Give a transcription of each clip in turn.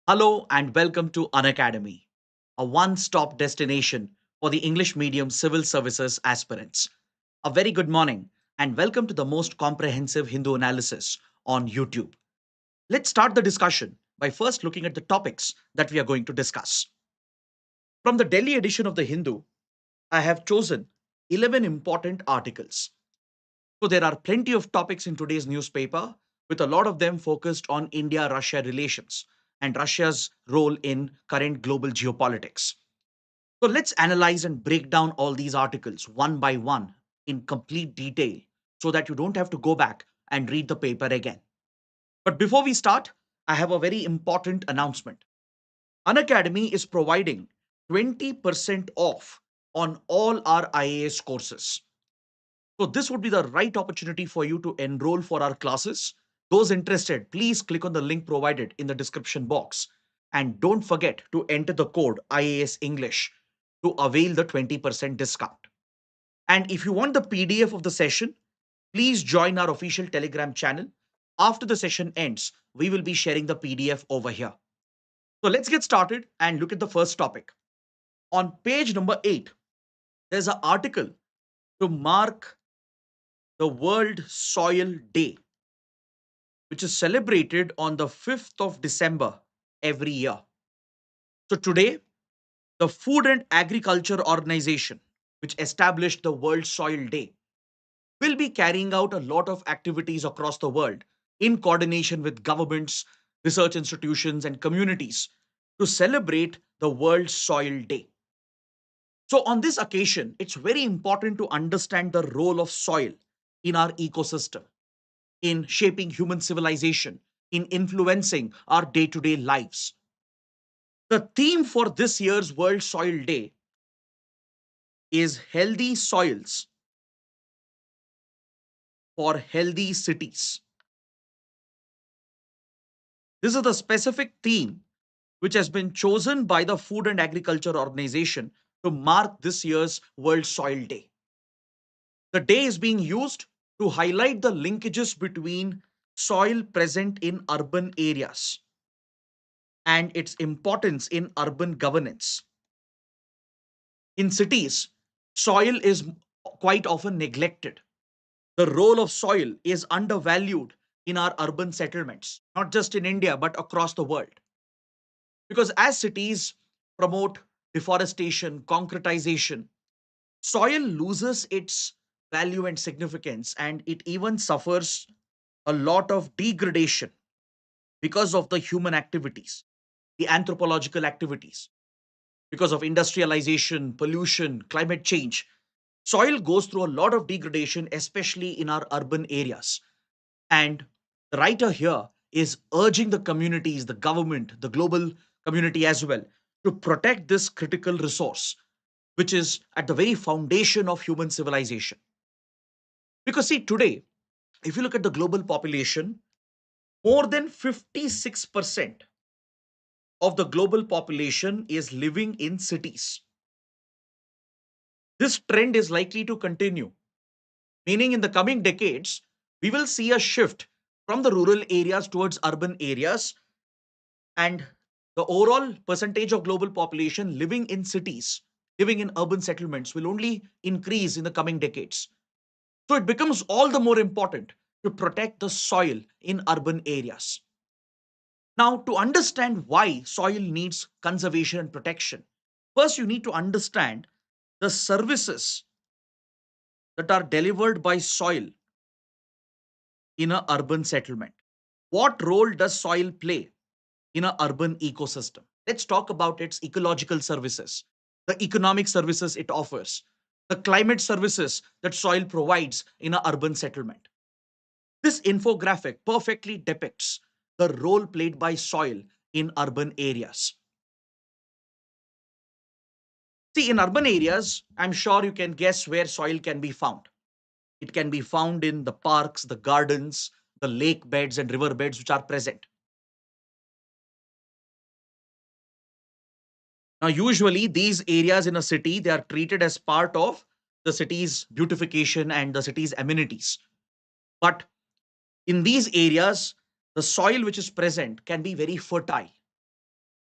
Hello and welcome to Unacademy, a one stop destination for the English medium civil services aspirants. A very good morning and welcome to the most comprehensive Hindu analysis on YouTube. Let's start the discussion by first looking at the topics that we are going to discuss. From the Delhi edition of the Hindu, I have chosen 11 important articles. So there are plenty of topics in today's newspaper, with a lot of them focused on India Russia relations and Russia's role in current global geopolitics. So let's analyze and break down all these articles one by one in complete detail so that you don't have to go back and read the paper again. But before we start, I have a very important announcement. Unacademy is providing 20% off on all our IAS courses. So this would be the right opportunity for you to enroll for our classes. Those interested, please click on the link provided in the description box. And don't forget to enter the code IAS English to avail the 20% discount. And if you want the PDF of the session, please join our official Telegram channel. After the session ends, we will be sharing the PDF over here. So let's get started and look at the first topic. On page number 8, there's an article to mark the World Soil Day, which is celebrated on the 5th of December every year. So today, the Food and Agriculture Organization, which established the World Soil Day, will be carrying out a lot of activities across the world in coordination with governments, research institutions, and communities to celebrate the World Soil Day. So, on this occasion, it's very important to understand the role of soil in our ecosystem, in shaping human civilization, in influencing our day to day lives. The theme for this year's World Soil Day is Healthy Soils for Healthy Cities. This is the specific theme which has been chosen by the Food and Agriculture Organization to mark this year's World Soil Day. The day is being used to highlight the linkages between soil present in urban areas and its importance in urban governance. In cities, soil is quite often neglected. The role of soil is undervalued in our urban settlements, not just in India, but across the world. Because as cities promote deforestation, concretization, soil loses its value and significance, and it even suffers a lot of degradation because of the human activities, the anthropological activities, because of industrialization, pollution, climate change. Soil goes through a lot of degradation, especially in our urban areas. And the writer here is urging the communities, the government, the global community as well, to protect this critical resource, which is at the very foundation of human civilization. Because, see, today, if you look at the global population, more than 56% of the global population is living in cities. This trend is likely to continue, meaning in the coming decades, we will see a shift from the rural areas towards urban areas, and the overall percentage of global population living in cities, living in urban settlements, will only increase in the coming decades. So it becomes all the more important to protect the soil in urban areas. Now, to understand why soil needs conservation and protection, first you need to understand the services that are delivered by soil in a urban settlement. What role does soil play in a urban ecosystem? Let's talk about its ecological services, the economic services it offers, the climate services that soil provides in a urban settlement. This infographic perfectly depicts the role played by soil in urban areas. See, in urban areas, I'm sure you can guess where soil can be found. It can be found in the parks, the gardens, the lake beds and river beds which are present. Now, usually these areas in a city, they are treated as part of the city's beautification and the city's amenities. But in these areas, the soil which is present can be very fertile.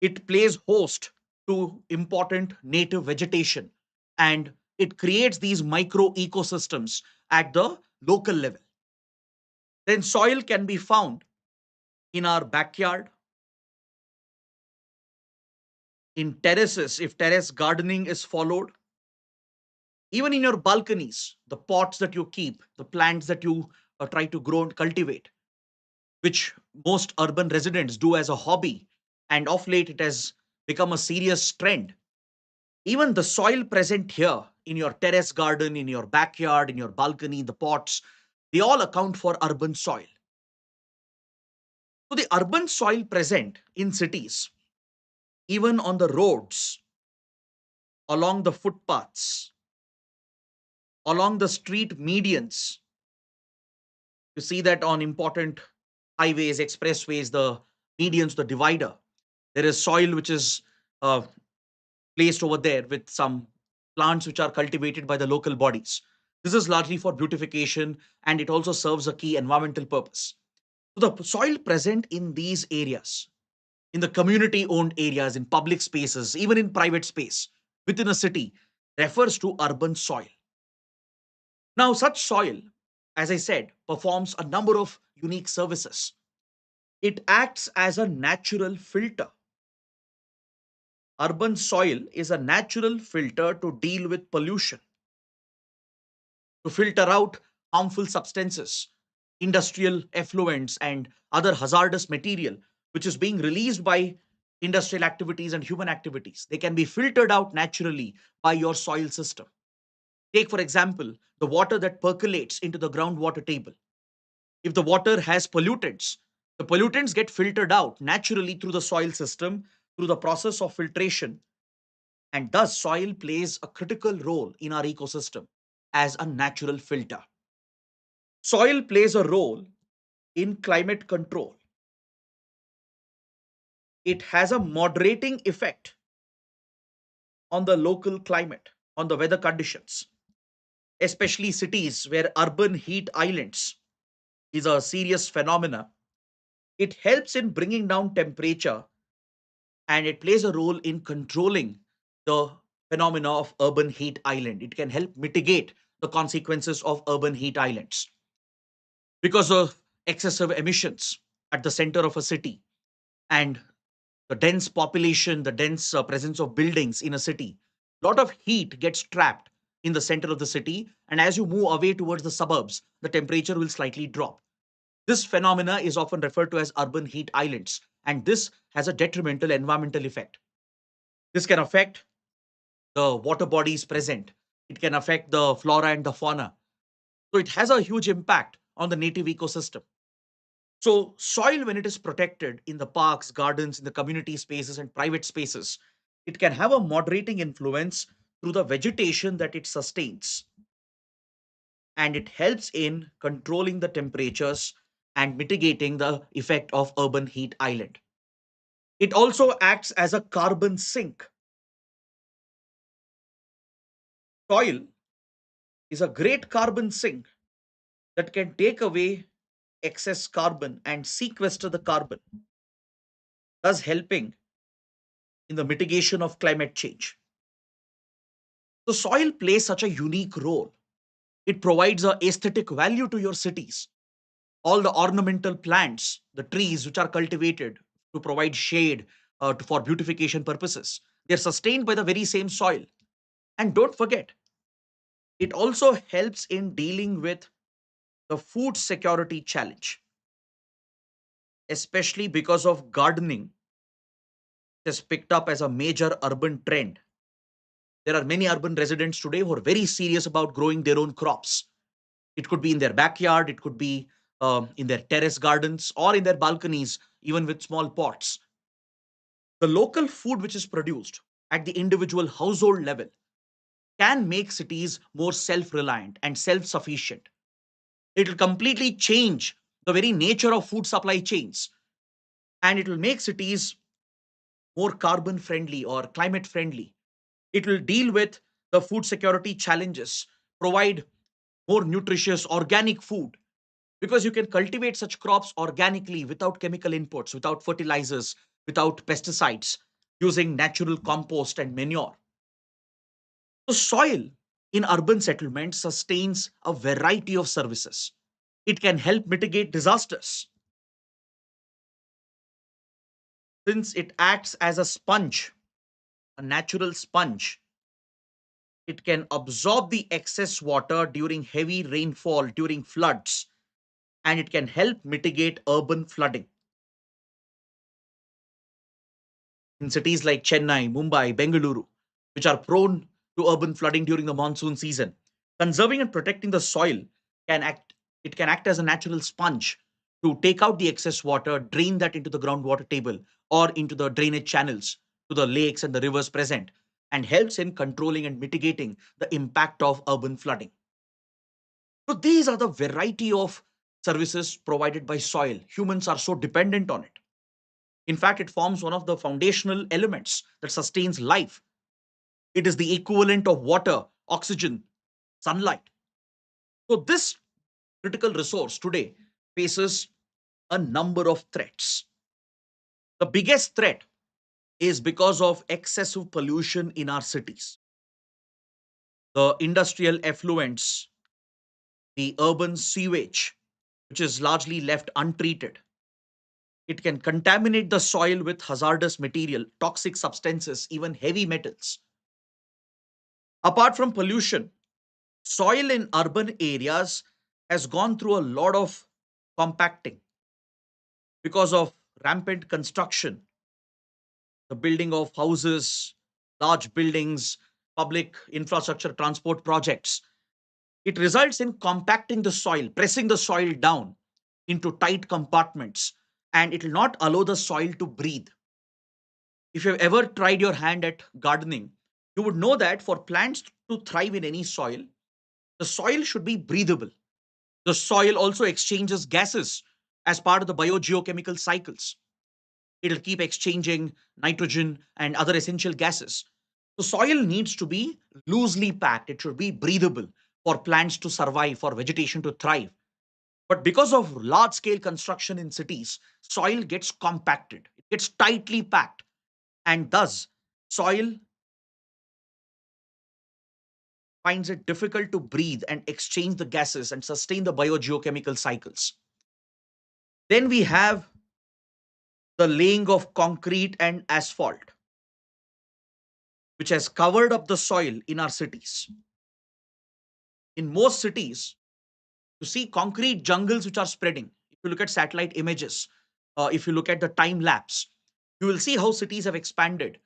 It plays host to important native vegetation, and it creates these micro ecosystems at the local level. Then soil can be found in our backyard, in terraces, if terrace gardening is followed, even in your balconies, the pots that you keep, the plants that you try to grow and cultivate, which most urban residents do as a hobby, and of late it has become a serious trend. Even the soil present here in your terrace garden, in your backyard, in your balcony, the pots, they all account for urban soil. So the urban soil present in cities, even on the roads, along the footpaths, along the street medians, you see that on important highways, expressways, the medians, the divider, there is soil which is uh, placed over there with some plants which are cultivated by the local bodies. This is largely for beautification, and it also serves a key environmental purpose. So the soil present in these areas, in the community owned areas, in public spaces, even in private space within a city, refers to urban soil. Now, such soil, as I said, performs a number of unique services. It acts as a natural filter. Urban soil is a natural filter to deal with pollution, to filter out harmful substances, industrial effluents, and other hazardous material which is being released by industrial activities and human activities. They can be filtered out naturally by your soil system. Take, for example, the water that percolates into the groundwater table. If the water has pollutants, the pollutants get filtered out naturally through the soil system through the process of filtration, and thus soil plays a critical role in our ecosystem as a natural filter. Soil plays a role in climate control. It has a moderating effect on the local climate, on the weather conditions, especially cities where urban heat islands is a serious phenomena. It helps in bringing down temperature, and it plays a role in controlling the phenomena of urban heat island. It can help mitigate the consequences of urban heat islands because of excessive emissions at the center of a city, and the dense population, the dense presence of buildings in a city. A lot of heat gets trapped in the center of the city, and as you move away towards the suburbs, the temperature will slightly drop. This phenomena is often referred to as urban heat islands, and this has a detrimental environmental effect. This can affect the water bodies present. It can affect the flora and the fauna. So it has a huge impact on the native ecosystem. So soil, when it is protected in the parks, gardens, in the community spaces and private spaces, it can have a moderating influence through the vegetation that it sustains. And it helps in controlling the temperatures and mitigating the effect of urban heat island. It also acts as a carbon sink. Soil is a great carbon sink that can take away excess carbon and sequester the carbon, thus helping in the mitigation of climate change. So, soil plays such a unique role. It provides a aesthetic value to your cities. All the ornamental plants, the trees which are cultivated to provide shade for beautification purposes, they're sustained by the very same soil. And don't forget, it also helps in dealing with the food security challenge, especially because of gardening has picked up as a major urban trend. There are many urban residents today who are very serious about growing their own crops. It could be in their backyard, it could be in their terrace gardens, or in their balconies, even with small pots. The local food which is produced at the individual household level can make cities more self reliant and self sufficient. It will completely change the very nature of food supply chains, and it will make cities more carbon friendly or climate friendly. It will deal with the food security challenges, provide more nutritious organic food, because you can cultivate such crops organically without chemical inputs, without fertilizers, without pesticides. using natural compost and manure. So, soil in urban settlements sustains a variety of services. It can help mitigate disasters since it acts as a sponge, a natural sponge. It can absorb the excess water during heavy rainfall, during floods, and it can help mitigate urban flooding. In cities like Chennai, Mumbai, Bengaluru, which are prone to urban flooding during the monsoon season. Conserving and protecting the soil can act it can act as a natural sponge to take out the excess water, drain that into the groundwater table or into the drainage channels to the lakes and the rivers present, and helps in controlling and mitigating the impact of urban flooding. So these are the variety of services provided by soil. Humans are so dependent on it. In fact, it forms one of the foundational elements that sustains life. It is the equivalent of water, oxygen, sunlight. So, this critical resource today faces a number of threats. The biggest threat is because of excessive pollution in our cities. The industrial effluents, the urban sewage, which is largely left untreated. It can contaminate the soil with hazardous material, toxic substances, even heavy metals. Apart from pollution, soil in urban areas has gone through a lot of compacting because of rampant construction, the building of houses, large buildings, public infrastructure transport projects. It results in compacting the soil, pressing the soil down into tight compartments, and it will not allow the soil to breathe. If you've ever tried your hand at gardening, you would know that for plants to thrive in any soil, the soil should be breathable. The soil also exchanges gases as part of the biogeochemical cycles. It'll keep exchanging nitrogen and other essential gases. The soil needs to be loosely packed. It should be breathable for plants to survive, for vegetation to thrive. But because of large scale construction in cities, soil gets compacted, it gets tightly packed, and thus soil finds it difficult to breathe and exchange the gases and sustain the biogeochemical cycles. Then we have the laying of concrete and asphalt, which has covered up the soil in our cities. In most cities, you see concrete jungles which are spreading. If you look at satellite images, if you look at the time lapse, you will see how cities have expanded,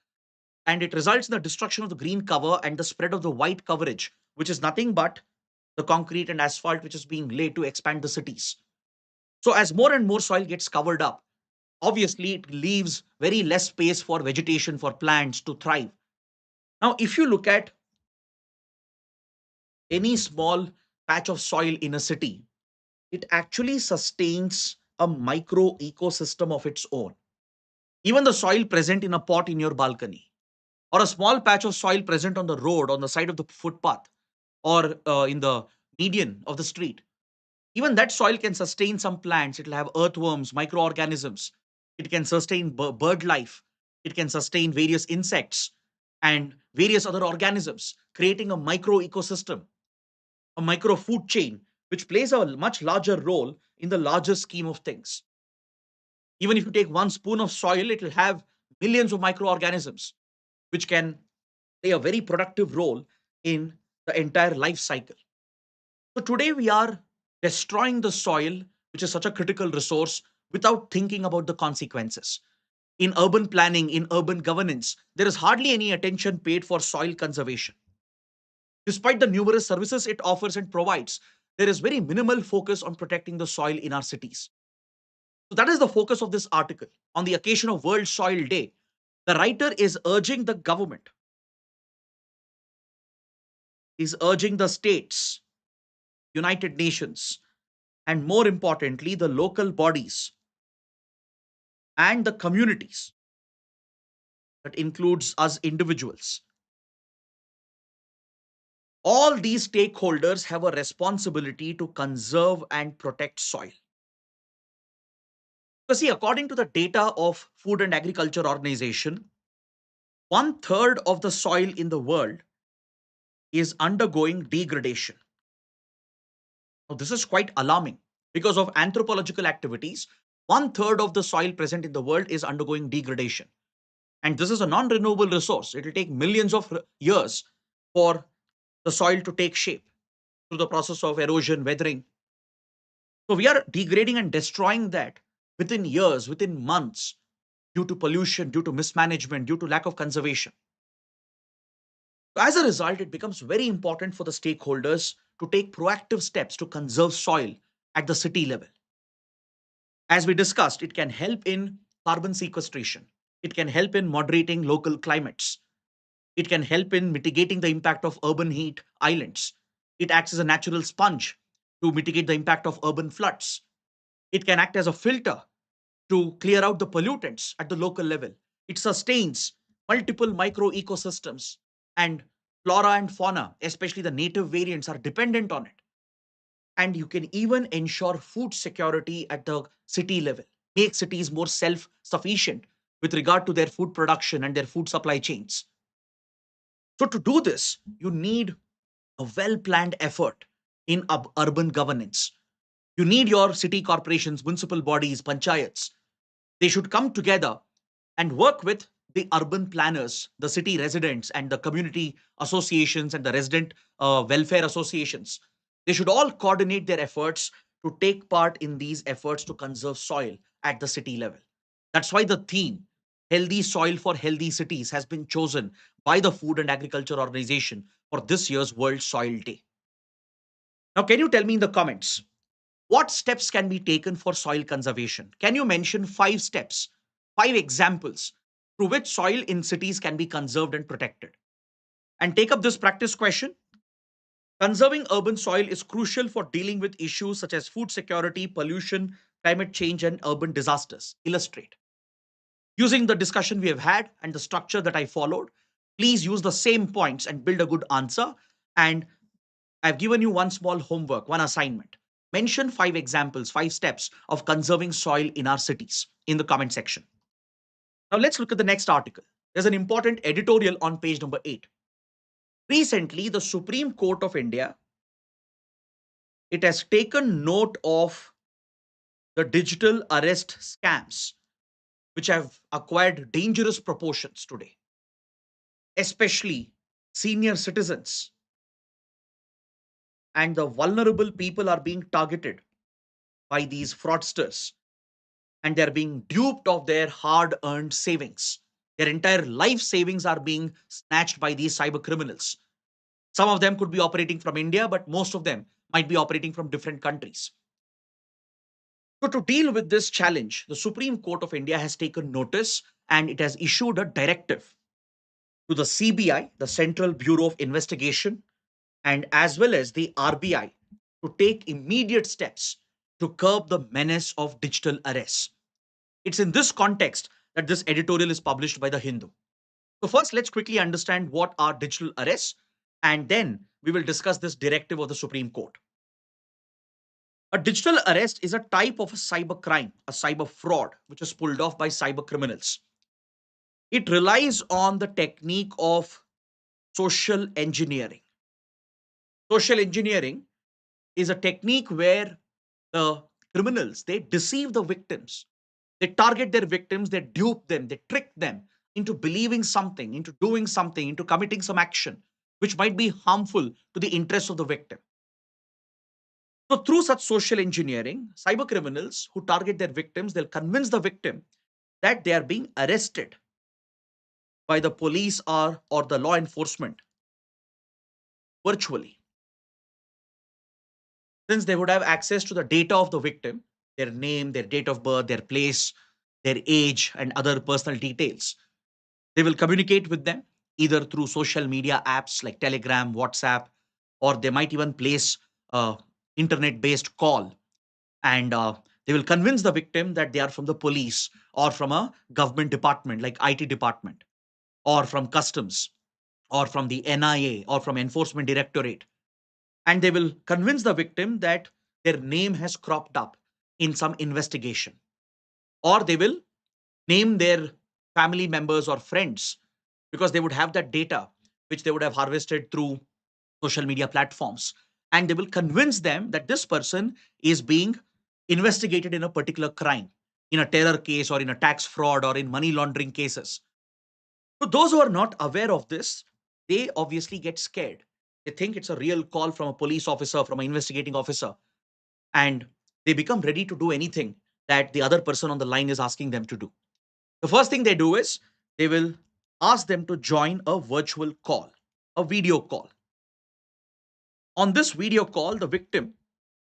and it results in the destruction of the green cover and the spread of the white coverage, which is nothing but the concrete and asphalt which is being laid to expand the cities. So, as more and more soil gets covered up, obviously it leaves very less space for vegetation, for plants to thrive. Now, if you look at any small patch of soil in a city, it actually sustains a micro ecosystem of its own. Even the soil present in a pot in your balcony, or a small patch of soil present on the road, on the side of the footpath, or in the median of the street, even that soil can sustain some plants. It will have earthworms, microorganisms. It can sustain bird life. It can sustain various insects and various other organisms, creating a micro ecosystem, a micro food chain, which plays a much larger role in the larger scheme of things. Even if you take one spoon of soil, it will have millions of microorganisms, which can play a very productive role in the entire life cycle. So today we are destroying the soil, which is such a critical resource, without thinking about the consequences. In urban planning, in urban governance, there is hardly any attention paid for soil conservation. Despite the numerous services it offers and provides, there is very minimal focus on protecting the soil in our cities. So that is the focus of this article. On the occasion of World Soil Day, the writer is urging the government, is urging the states, United Nations, and more importantly, the local bodies and the communities, that includes us individuals. All these stakeholders have a responsibility to conserve and protect soil. So, see, according to the data of Food and Agriculture Organization, One third of the soil in the world is undergoing degradation. Now, this is quite alarming because of anthropological activities. One third of the soil present in the world is undergoing degradation. And this is a non renewable resource. It will take millions of years for the soil to take shape through the process of erosion, weathering. So we are degrading and destroying that within years, within months, due to pollution, due to mismanagement, due to lack of conservation. So as a result, it becomes very important for the stakeholders to take proactive steps to conserve soil at the city level. As we discussed, it can help in carbon sequestration. It can help in moderating local climates. It can help in mitigating the impact of urban heat islands. It acts as a natural sponge to mitigate the impact of urban floods. It can act as a filter to clear out the pollutants at the local level. It sustains multiple micro ecosystems, and flora and fauna, especially the native variants, are dependent on it. And you can even ensure food security at the city level, make cities more self sufficient with regard to their food production and their food supply chains. So, to do this, you need a well planned effort in urban governance. You need your city corporations, municipal bodies, panchayats. They should come together and work with the urban planners, the city residents, and the community associations and the resident welfare associations. They should all coordinate their efforts to take part in these efforts to conserve soil at the city level. That's why the theme, Healthy Soil for Healthy Cities, has been chosen by the Food and Agriculture Organization for this year's World Soil Day. Now, can you tell me in the comments what steps can be taken for soil conservation? Can you mention 5 steps, 5 examples through which soil in cities can be conserved and protected? And take up this practice question. Conserving urban soil is crucial for dealing with issues such as food security, pollution, climate change, and urban disasters. Illustrate. Using the discussion we have had and the structure that I followed, please use the same points and build a good answer. And I've given you one small homework, one assignment. Mention 5 examples, 5 steps of conserving soil in our cities in the comment section. Now let's look at the next article. There's an important editorial on page number 8. Recently, the Supreme Court of India, it has taken note of the digital arrest scams, which have acquired dangerous proportions today, especially senior citizens and the vulnerable people are being targeted by these fraudsters, and they're being duped of their hard earned savings. Their entire life savings are being snatched by these cyber criminals. Some of them could be operating from India, but most of them might be operating from different countries. So, to deal with this challenge, the Supreme Court of India has taken notice and it has issued a directive to the CBI, the Central Bureau of Investigation, and as well as the RBI to take immediate steps to curb the menace of digital arrests. It's in this context that this editorial is published by the Hindu. So, first, let's quickly understand what are digital arrests, and then we will discuss this directive of the Supreme Court. A digital arrest is a type of a cyber crime, a cyber fraud, which is pulled off by cyber criminals. It relies on the technique of social engineering. Social engineering is a technique where the criminals, they deceive the victims. They target their victims, they dupe them, they trick them into believing something, into doing something, into committing some action which might be harmful to the interests of the victim. So, through such social engineering, cyber criminals who target their victims, they'll convince the victim that they are being arrested by the police or the law enforcement virtually. Since they would have access to the data of the victim, their name, their date of birth, their place, their age, and other personal details, they will communicate with them either through social media apps like Telegram, WhatsApp, or they might even place a internet based call, and they will convince the victim that they are from the police or from a government department like IT department or from customs or from the NIA or from enforcement directorate, and they will convince the victim that their name has cropped up in some investigation, or they will name their family members or friends because they would have that data which they would have harvested through social media platforms, and they will convince them that this person is being investigated in a particular crime, in a terror case or in a tax fraud or in money laundering cases. So those who are not aware of this, they obviously get scared. They think it's a real call from a police officer, from an investigating officer, and they become ready to do anything that the other person on the line is asking them to do. The first thing they do is they will ask them to join a virtual call, a video call. On this video call, the victim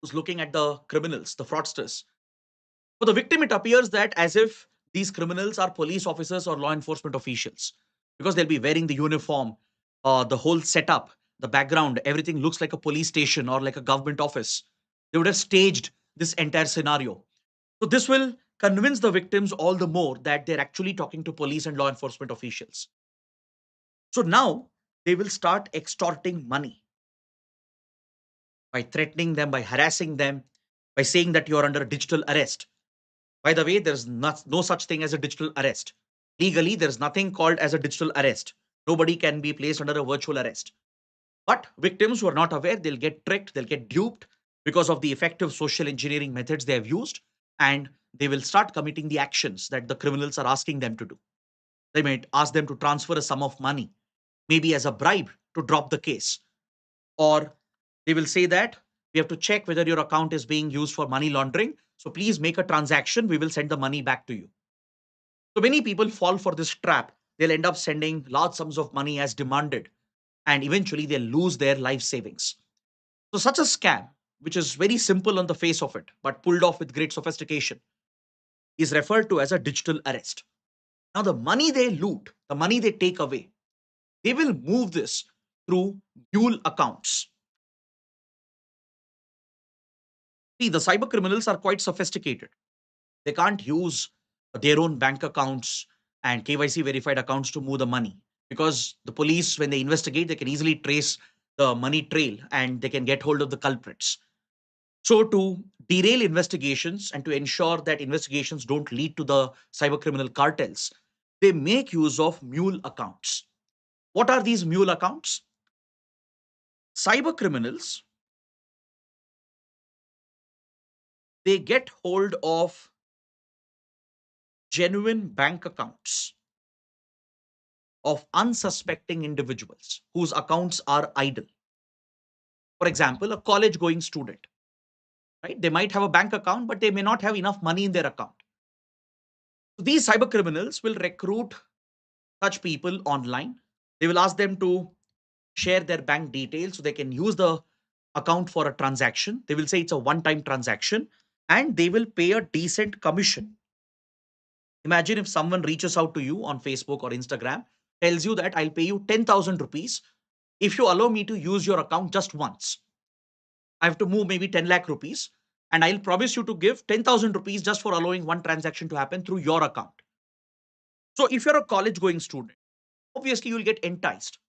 who's looking at the criminals, the fraudsters. For the victim, it appears that as if these criminals are police officers or law enforcement officials, because they'll be wearing the uniform, the whole setup, the background, everything looks like a police station or like a government office. They would have staged this entire scenario. So this will convince the victims all the more that they're actually talking to police and law enforcement officials. So now they will start extorting money by threatening them, by harassing them, by saying that you're under digital arrest. By the way, there's no such thing as a digital arrest. Legally, there's nothing called as a digital arrest. Nobody can be placed under a virtual arrest. But victims who are not aware, they'll get tricked, they'll get duped because of the effective social engineering methods they have used, and they will start committing the actions that the criminals are asking them to do. They might ask them to transfer a sum of money, maybe as a bribe to drop the case. Or they will say that we have to check whether your account is being used for money laundering. So please make a transaction. We will send the money back to you. So many people fall for this trap. They'll end up sending large sums of money as demanded, and eventually they'll lose their life savings. So such a scam, which is very simple on the face of it, but pulled off with great sophistication, is referred to as a digital arrest. Now, the money they loot, the money they take away, they will move this through mule accounts. See, the cyber criminals are quite sophisticated. They can't use their own bank accounts and KYC verified accounts to move the money, because the police, when they investigate, they can easily trace the money trail and they can get hold of the culprits. So, to derail investigations and to ensure that investigations don't lead to the cyber criminal cartels, they make use of mule accounts. What are these mule accounts? Cyber criminals, they get hold of genuine bank accounts of unsuspecting individuals whose accounts are idle. For example, a college going student, right? They might have a bank account, but they may not have enough money in their account. So these cyber criminals will recruit such people online. They will ask them to share their bank details so they can use the account for a transaction. They will say it's a one time transaction, and they will pay a decent commission. Imagine if someone reaches out to you on Facebook or Instagram, tells you that I'll pay you 10,000 rupees if you allow me to use your account just once. I have to move maybe 10 lakh rupees, and I'll promise you to give 10,000 rupees just for allowing one transaction to happen through your account. So if you're a college going student, obviously you'll get enticed.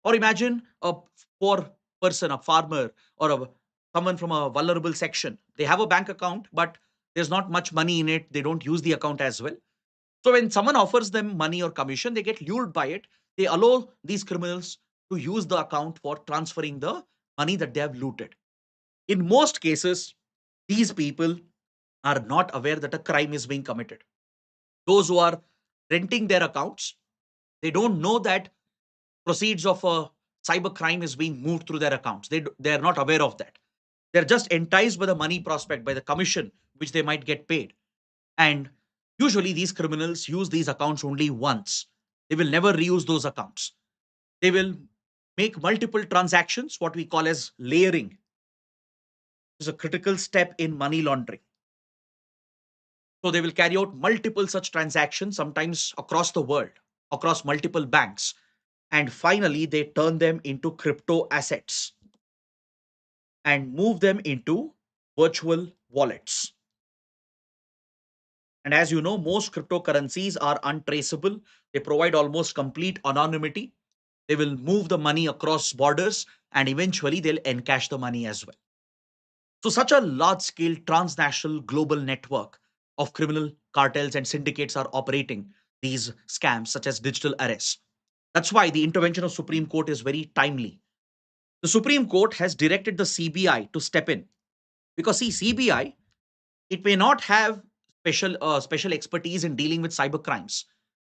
Or imagine a poor person, a farmer, or someone from a vulnerable section. They have a bank account, but there's not much money in it. They don't use the account as well. So when someone offers them money or commission, they get lured by it. They allow these criminals to use the account for transferring the money that they have looted. In most cases, these people are not aware that a crime is being committed. Those who are renting their accounts, they don't know that proceeds of a cyber crime is being moved through their accounts. They are not aware of that. They're just enticed by the money prospect, by the commission which they might get paid. And usually these criminals use these accounts only once. They will never reuse those accounts. They will make multiple transactions, what we call as layering. Is a critical step in money laundering. So they will carry out multiple such transactions, sometimes across the world, across multiple banks. And finally, they turn them into crypto assets and move them into virtual wallets. And as you know, most cryptocurrencies are untraceable. They provide almost complete anonymity. They will move the money across borders, and eventually they'll encash the money as well. So, such a large scale transnational global network of criminal cartels and syndicates are operating these scams, such as digital arrests. That's why the intervention of Supreme Court is very timely. The Supreme Court has directed the CBI to step in because see CBI, it may not have special expertise in dealing with cyber crimes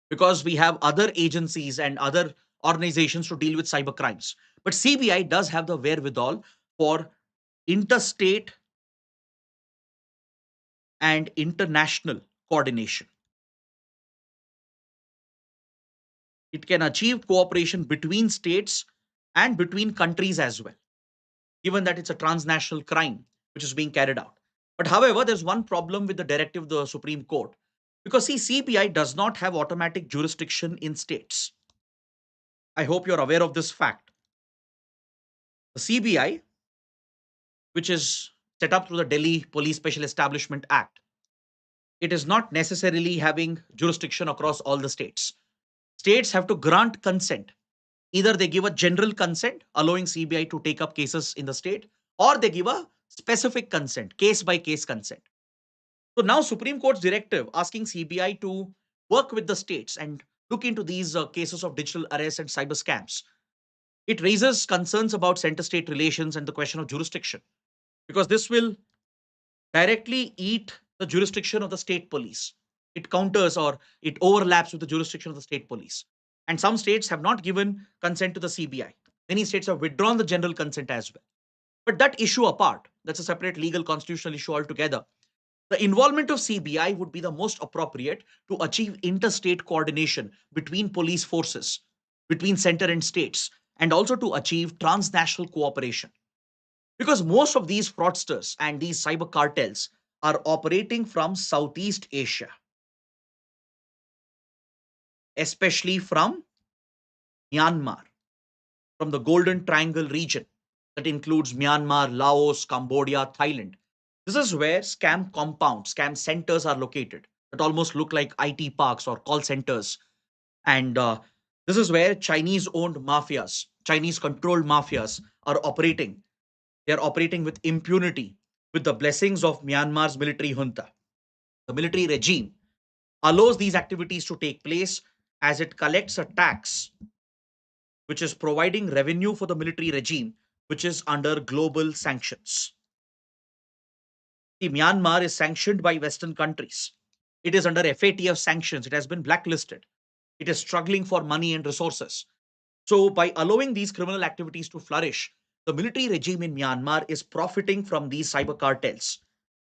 because we have other agencies and other organizations to deal with cyber crimes. But CBI does have the wherewithal for interstate and international coordination. It can achieve cooperation between states and between countries as well, given that it's a transnational crime which is being carried out. But however, there's one problem with the directive of the Supreme Court because see, CBI does not have automatic jurisdiction in states. I hope you're aware of this fact. The CBI, which is set up through the Delhi Police Special Establishment Act, it is not necessarily having jurisdiction across all the states. States have to grant consent. Either they give a general consent allowing CBI to take up cases in the state, or they give a specific consent, case by case consent. So now Supreme Court's directive asking CBI to work with the states and look into these cases of digital arrests and cyber scams. It raises concerns about center state relations and the question of jurisdiction because this will directly eat the jurisdiction of the state police. It counters or it overlaps with the jurisdiction of the state police. And some states have not given consent to the CBI. Many states have withdrawn the general consent as well. But that issue apart, that's a separate legal constitutional issue altogether. The involvement of CBI would be the most appropriate to achieve interstate coordination between police forces, between center and states, and also to achieve transnational cooperation. Because most of these fraudsters and these cyber cartels are operating from Southeast Asia, especially from Myanmar, from the Golden Triangle region that includes Myanmar, Laos, Cambodia, Thailand. This is where scam compounds, scam centers are located that almost look like IT parks or call centers. And this is where Chinese owned mafias, Chinese controlled mafias are operating. They are operating with impunity with the blessings of Myanmar's military junta. The military regime allows these activities to take place as it collects a tax which is providing revenue for the military regime which is under global sanctions. See, Myanmar is sanctioned by Western countries. It is under FATF sanctions. It has been blacklisted. It is struggling for money and resources. So, by allowing these criminal activities to flourish, the military regime in Myanmar is profiting from these cyber cartels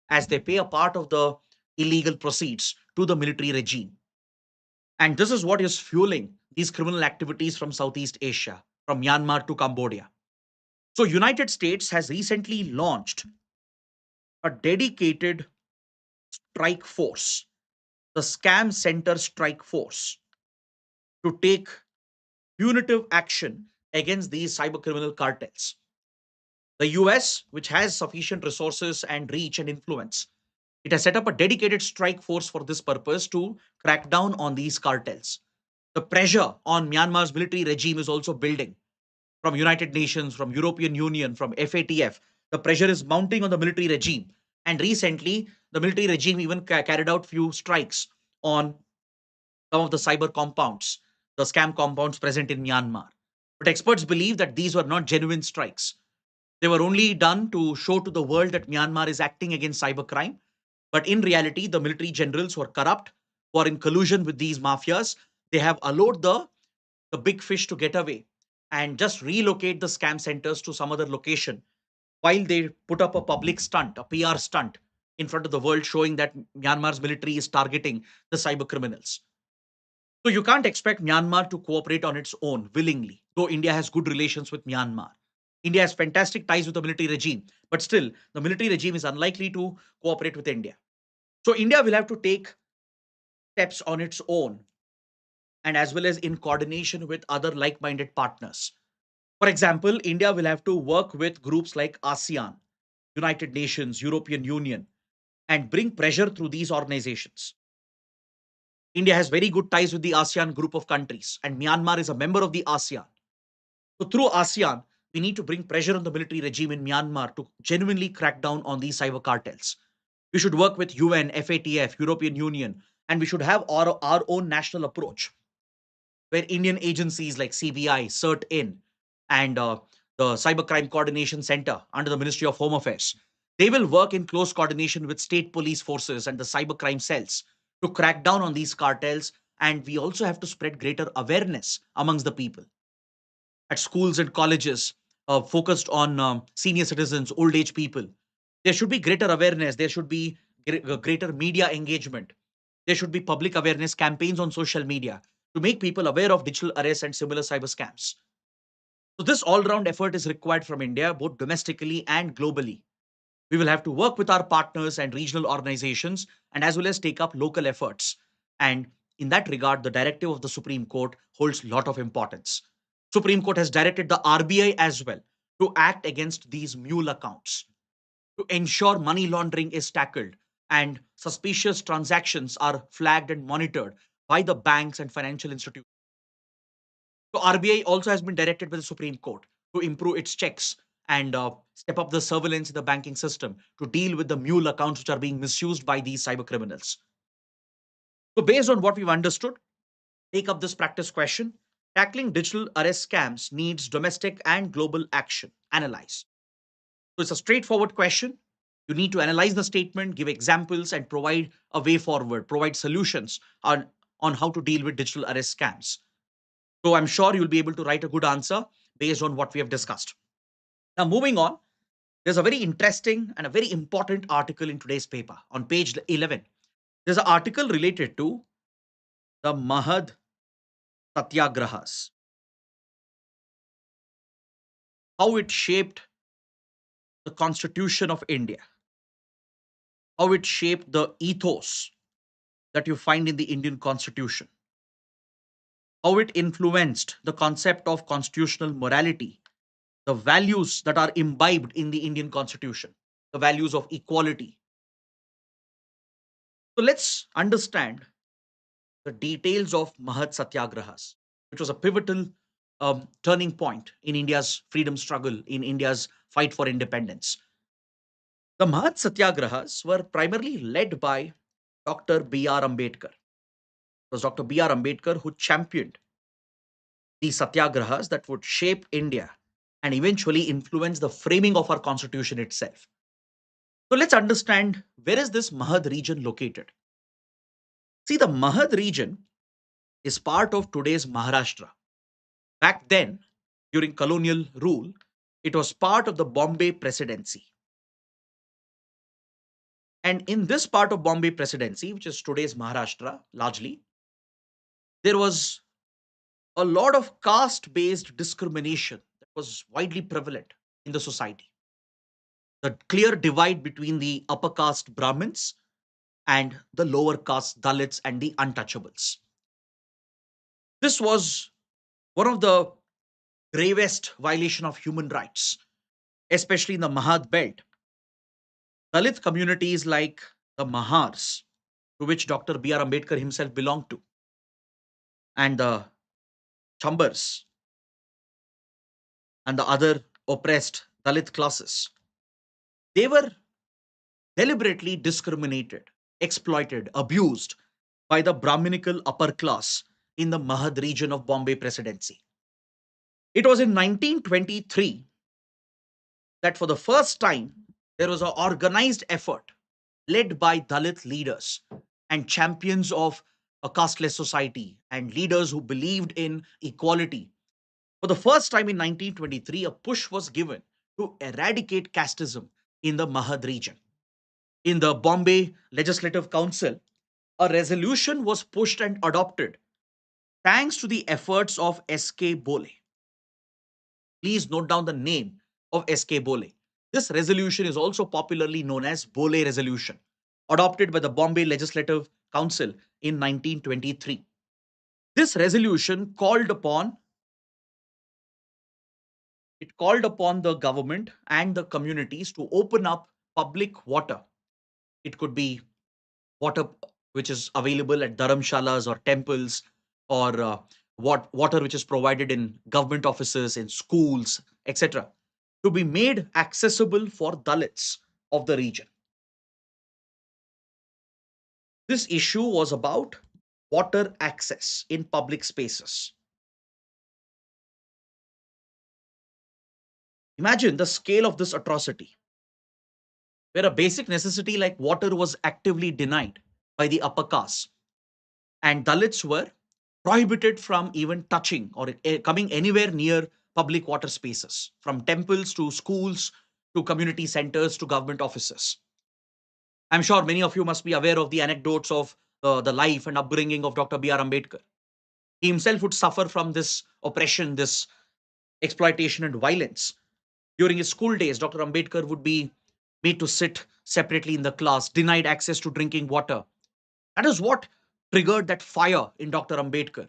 as they pay a part of the illegal proceeds to the military regime. And this is what is fueling these criminal activities from Southeast Asia, from Myanmar to Cambodia. So, United States has recently launched a dedicated strike force, the Scam Center Strike Force, to take punitive action against these cyber criminal cartels. The US, which has sufficient resources and reach and influence, it has set up a dedicated strike force for this purpose to crack down on these cartels. The pressure on Myanmar's military regime is also building from United Nations, from European Union, from FATF. The pressure is mounting on the military regime. And recently, the military regime even carried out few strikes on some of the cyber compounds, the scam compounds present in Myanmar. But experts believe that these were not genuine strikes. They were only done to show to the world that Myanmar is acting against cybercrime. But in reality, the military generals who are corrupt, who are in collusion with these mafias, they have allowed the big fish to get away and just relocate the scam centers to some other location while they put up a public stunt, a PR stunt in front of the world showing that Myanmar's military is targeting the cyber criminals. So you can't expect Myanmar to cooperate on its own willingly, though India has good relations with Myanmar. India has fantastic ties with the military regime, but still, the military regime is unlikely to cooperate with India. So India will have to take steps on its own and as well as in coordination with other like minded partners. For example, India will have to work with groups like ASEAN, United Nations, European Union, and bring pressure through these organizations. India has very good ties with the ASEAN group of countries, and Myanmar is a member of the ASEAN. So, through ASEAN, we need to bring pressure on the military regime in Myanmar to genuinely crack down on these cyber cartels. We should work with UN, FATF, European Union, and we should have our own national approach where Indian agencies like CBI, CERT-In, and the Cybercrime Coordination Center under the Ministry of Home Affairs, they will work in close coordination with state police forces and the cybercrime cells to crack down on these cartels. And we also have to spread greater awareness amongst the people at schools and colleges, focused on senior citizens, old age people. There should be greater awareness. There should be greater media engagement. There should be public awareness campaigns on social media to make people aware of digital arrests and similar cyber scams. So, this all round effort is required from India, both domestically and globally. We will have to work with our partners and regional organizations and as well as take up local efforts. And in that regard, the directive of the Supreme Court holds a lot of importance. Supreme Court has directed the RBI as well to act against these mule accounts to ensure money laundering is tackled and suspicious transactions are flagged and monitored by the banks and financial institutions. So RBI also has been directed by the Supreme Court to improve its checks and step up the surveillance in the banking system to deal with the mule accounts which are being misused by these cyber criminals. So based on what we've understood, take up this practice question. Tackling digital arrest scams needs domestic and global action. Analyze. So it's a straightforward question. You need to analyze the statement, give examples, and provide a way forward, provide solutions on how to deal with digital arrest scams. So I'm sure you'll be able to write a good answer based on what we have discussed. Now, moving on, there's a very interesting and a very important article in today's paper on page 11. There's an article related to the Mahad Satyagrahas, how it shaped the Constitution of India, how it shaped the ethos that you find in the Indian Constitution, how it influenced the concept of constitutional morality, the values that are imbibed in the Indian Constitution, the values of equality. So let's understand the details of Mahad Satyagrahas, which was a pivotal turning point in India's freedom struggle, in India's fight for independence. The Mahad Satyagrahas were primarily led by Dr. B.R. Ambedkar. It was Dr. B.R. Ambedkar who championed the satyagrahas that would shape India and eventually influence the framing of our constitution itself. So let's understand, where is this Mahad region located? See, the Mahad region is part of today's Maharashtra. Back then, during colonial rule, it was part of the Bombay Presidency. And in this part of Bombay Presidency, which is today's Maharashtra largely, there was a lot of caste based discrimination that was widely prevalent in the society. The clear divide between the upper caste Brahmins and the lower caste Dalits and the untouchables. This was one of the gravest violation of human rights, especially in the Mahad belt. Dalit communities like the Mahars, to which Dr. B.R. Ambedkar himself belonged to, and the Chambars and the other oppressed Dalit classes, they were deliberately discriminated, exploited, abused by the Brahminical upper class in the Mahad region of Bombay Presidency. It was in 1923 that for the first time there was an organized effort led by Dalit leaders and champions of a casteless society and leaders who believed in equality. For the first time in 1923, a push was given to eradicate casteism in the Mahad region. In the Bombay Legislative Council, a resolution was pushed and adopted thanks to the efforts of S.K. Bole. Please note down the name of S.K. Bole. This resolution is also popularly known as Bole Resolution, adopted by the Bombay Legislative Council in 1923. This resolution called upon the government and the communities to open up public water. It could be water which is available at dharamshalas or temples, or water which is provided in government offices, in schools, etc., to be made accessible for Dalits of the region. This issue was about water access in public spaces. Imagine the scale of this atrocity, where a basic necessity like water was actively denied by the upper caste, and Dalits were prohibited from even touching or coming anywhere near public water spaces, from temples to schools to community centers to government offices. I'm sure many of you must be aware of the anecdotes of the life and upbringing of Dr. B.R. Ambedkar. He himself would suffer from this oppression, this exploitation, and violence. During his school days, Dr. Ambedkar would be made to sit separately in the class, denied access to drinking water. That is what triggered that fire in Dr. Ambedkar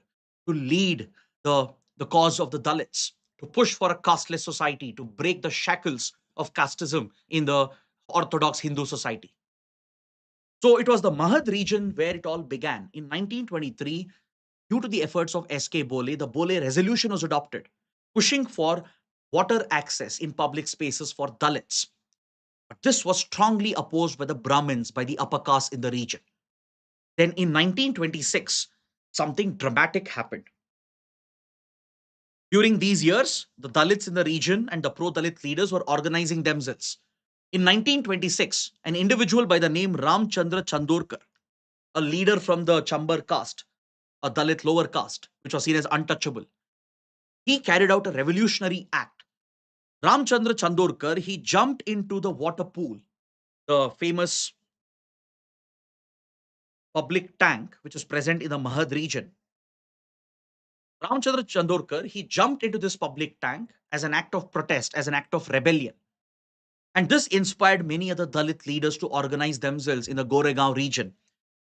to lead the cause of the Dalits, to push for a casteless society, to break the shackles of casteism in the Orthodox Hindu society. So it was the Mahad region where it all began. In 1923, due to the efforts of S.K. Bole, the Bole resolution was adopted, pushing for water access in public spaces for Dalits. But this was strongly opposed by the Brahmins, by the upper caste in the region. Then in 1926, something dramatic happened. During these years, the Dalits in the region and the pro Dalit leaders were organizing themselves. In 1926, an individual by the name Ramchandra Chandorkar, a leader from the Chambar caste, a Dalit lower caste, which was seen as untouchable, he carried out a revolutionary act. Ramchandra Chandorkar, he jumped into the water pool, the famous public tank which is present in the Mahad region. Ramchandra Chandorkar, he jumped into this public tank as an act of protest, as an act of rebellion. And this inspired many other Dalit leaders to organize themselves in the Goregaon region.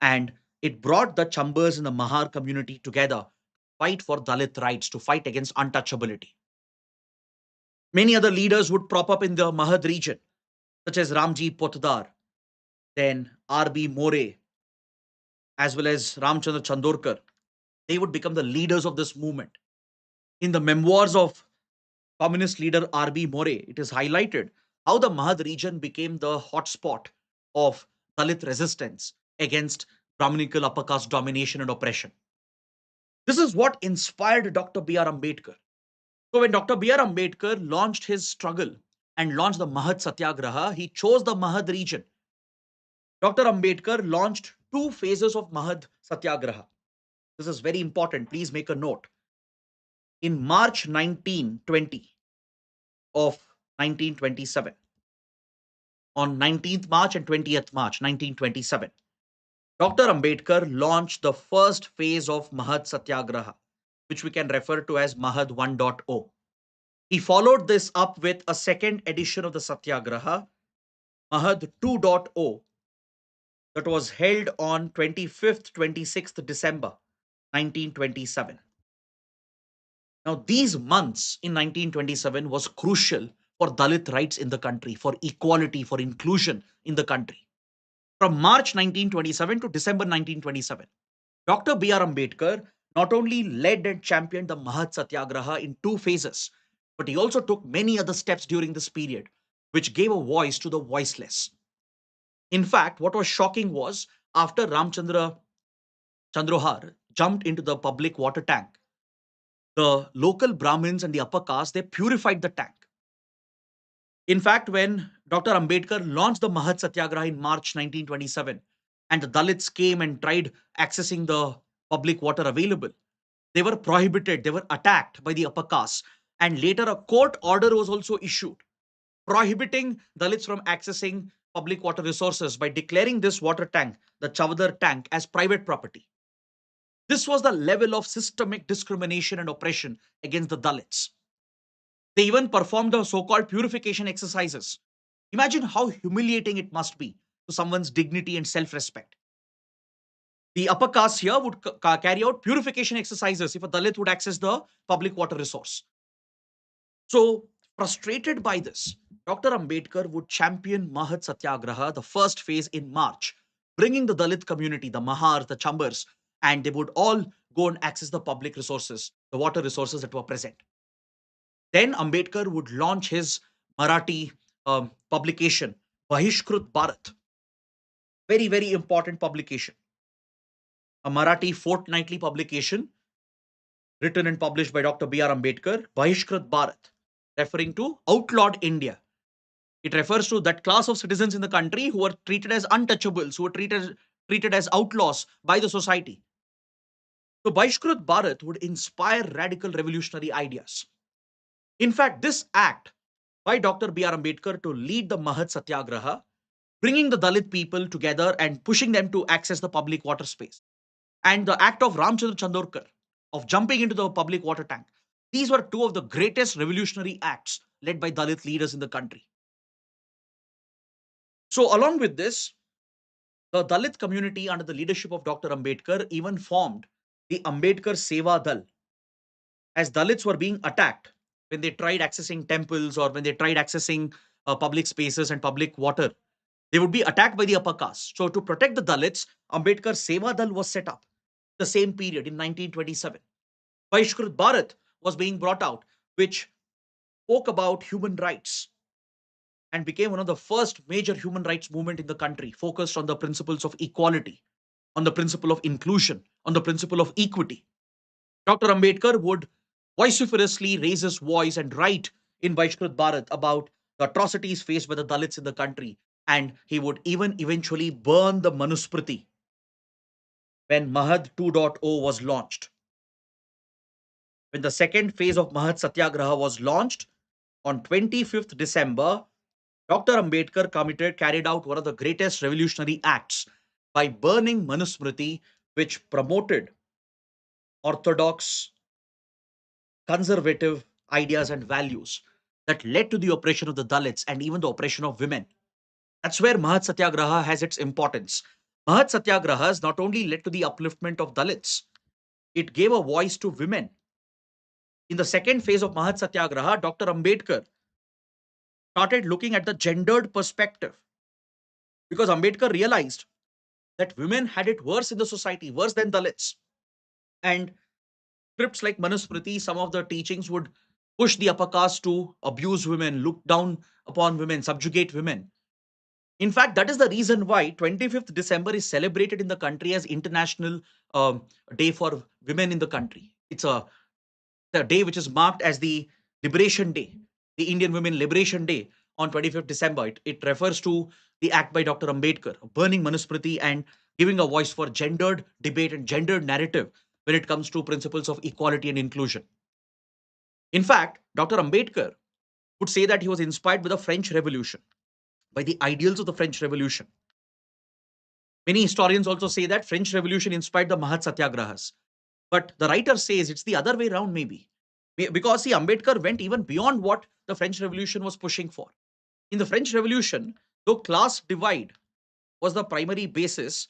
And it brought the Chambers and the Mahar community together, fight for Dalit rights, to fight against untouchability. Many other leaders would prop up in the Mahad region, such as Ramji Potdar, then R.B. More, as well as Ramchandra Chandorkar. They would become the leaders of this movement. In the memoirs of communist leader R.B. More, it is highlighted how the Mahad region became the hotspot of Dalit resistance against Brahminical upper caste domination and oppression. This is what inspired Dr. B.R. Ambedkar. So when Dr. B.R. Ambedkar launched his struggle and launched the Mahad Satyagraha, he chose the Mahad region. Dr. Ambedkar launched two phases of Mahad Satyagraha. This is very important. Please make a note. In March 1920 of 1927, on 19th March and 20th March 1927, Dr. Ambedkar launched the first phase of Mahad Satyagraha, which we can refer to as Mahad 1.0. He followed this up with a second edition of the Satyagraha, Mahad 2.0, that was held on 25th, 26th December 1927. Now, these months in 1927 was crucial for Dalit rights in the country, for equality, for inclusion in the country. From March 1927 to December 1927, Dr. B.R. Ambedkar not only led and championed the Mahad Satyagraha in two phases, but he also took many other steps during this period, which gave a voice to the voiceless. In fact, what was shocking was after Ramchandra Chandrohar jumped into the public water tank, the local Brahmins and the upper caste, they purified the tank. In fact, when Dr. Ambedkar launched the Mahad Satyagraha in March 1927, and the Dalits came and tried accessing the public water available, they were prohibited, they were attacked by the upper caste. And later, a court order was also issued prohibiting Dalits from accessing public water resources by declaring this water tank, the Chavdar tank, as private property. This was the level of systemic discrimination and oppression against the Dalits. They even performed the so called purification exercises. Imagine how humiliating it must be to someone's dignity and self respect. The upper caste here would carry out purification exercises if a Dalit would access the public water resource. So, frustrated by this, Dr. Ambedkar would champion Mahad Satyagraha, the first phase in March, bringing the Dalit community, the Mahars, the Chambers, and they would all go and access the public resources, the water resources that were present. Then Ambedkar would launch his Marathi publication, Bahishkrut Bharat, very, very important publication, a Marathi fortnightly publication written and published by Dr. B.R. Ambedkar, Bahishkrit Bharat, referring to outlawed India. It refers to that class of citizens in the country who were treated as untouchables, who were treated as outlaws by the society. So Baishkrut Bharat would inspire radical revolutionary ideas. In fact, this act by Dr. B.R. Ambedkar to lead the Mahad Satyagraha, bringing the Dalit people together and pushing them to access the public water space, and the act of Ramchandra Chandorkar of jumping into the public water tank. These were two of the greatest revolutionary acts led by Dalit leaders in the country. So, along with this, the Dalit community under the leadership of Dr. Ambedkar even formed the Ambedkar Seva Dal, as Dalits were being attacked when they tried accessing temples or when they tried accessing public spaces and public water. They would be attacked by the upper caste. So, to protect the Dalits, Ambedkar Seva Dal was set up the same period in 1927. Bahishkrit Bharat was being brought out, which spoke about human rights and became one of the first major human rights movement in the country, focused on the principles of equality, on the principle of inclusion, on the principle of equity. Dr. Ambedkar would vociferously raise his voice and write in Vaishkrut Bharat about the atrocities faced by the Dalits in the country. And he would even eventually burn the Manusmriti when Mahad 2.0 was launched. When the second phase of Mahad Satyagraha was launched on 25th December, Dr. Ambedkar carried out one of the greatest revolutionary acts by burning Manusmriti, which promoted orthodox, conservative ideas and values that led to the oppression of the Dalits and even the oppression of women. That's where Mahad Satyagraha has its importance. Mahad Satyagrahas not only led to the upliftment of Dalits, it gave a voice to women. In the second phase of Mahad Satyagraha, Dr. Ambedkar started looking at the gendered perspective because Ambedkar realized that women had it worse in the society, worse than Dalits. And scripts like Manusmriti, some of the teachings would push the upper caste to abuse women, look down upon women, subjugate women. In fact, that is the reason why 25th December is celebrated in the country as International Day for Women in the country. It's a day which is marked as the Liberation Day, the Indian Women Liberation Day on 25th December. It refers to the act by Dr. Ambedkar, burning Manusmriti and giving a voice for gendered debate and gendered narrative when it comes to principles of equality and inclusion. In fact, Dr. Ambedkar would say that he was inspired by the French Revolution, by the ideals of the French Revolution. Many historians also say that French Revolution inspired the Mahat Satyagrahas. But the writer says it's the other way around, maybe. Because see, Ambedkar went even beyond what the French Revolution was pushing for. In the French Revolution, though class divide was the primary basis,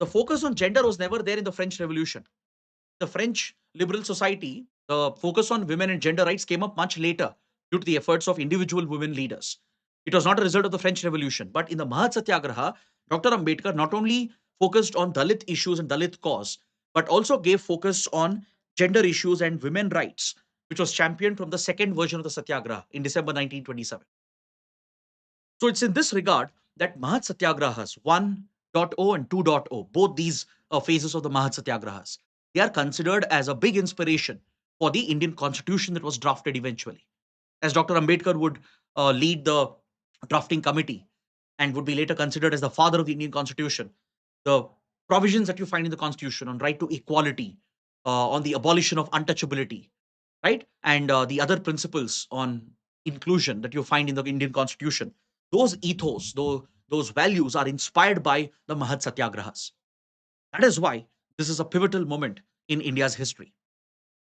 the focus on gender was never there in the French Revolution. The French liberal society, the focus on women and gender rights came up much later due to the efforts of individual women leaders. It was not a result of the French Revolution. But in the Mahat Satyagraha, Dr. Ambedkar not only focused on Dalit issues and Dalit cause, but also gave focus on gender issues and women rights, which was championed from the second version of the Satyagraha in December 1927. So it's in this regard that Mahat Satyagrahas 1.0 and 2.0, both these phases of the Mahat Satyagrahas, they are considered as a big inspiration for the Indian constitution that was drafted eventually. As Dr. Ambedkar would lead the drafting committee and would be later considered as the father of the Indian constitution, the provisions that you find in the constitution on right to equality, on the abolition of untouchability, right? And the other principles on inclusion that you find in the Indian constitution, those ethos, those values are inspired by the Mahat Satyagrahas. That is why this is a pivotal moment in India's history.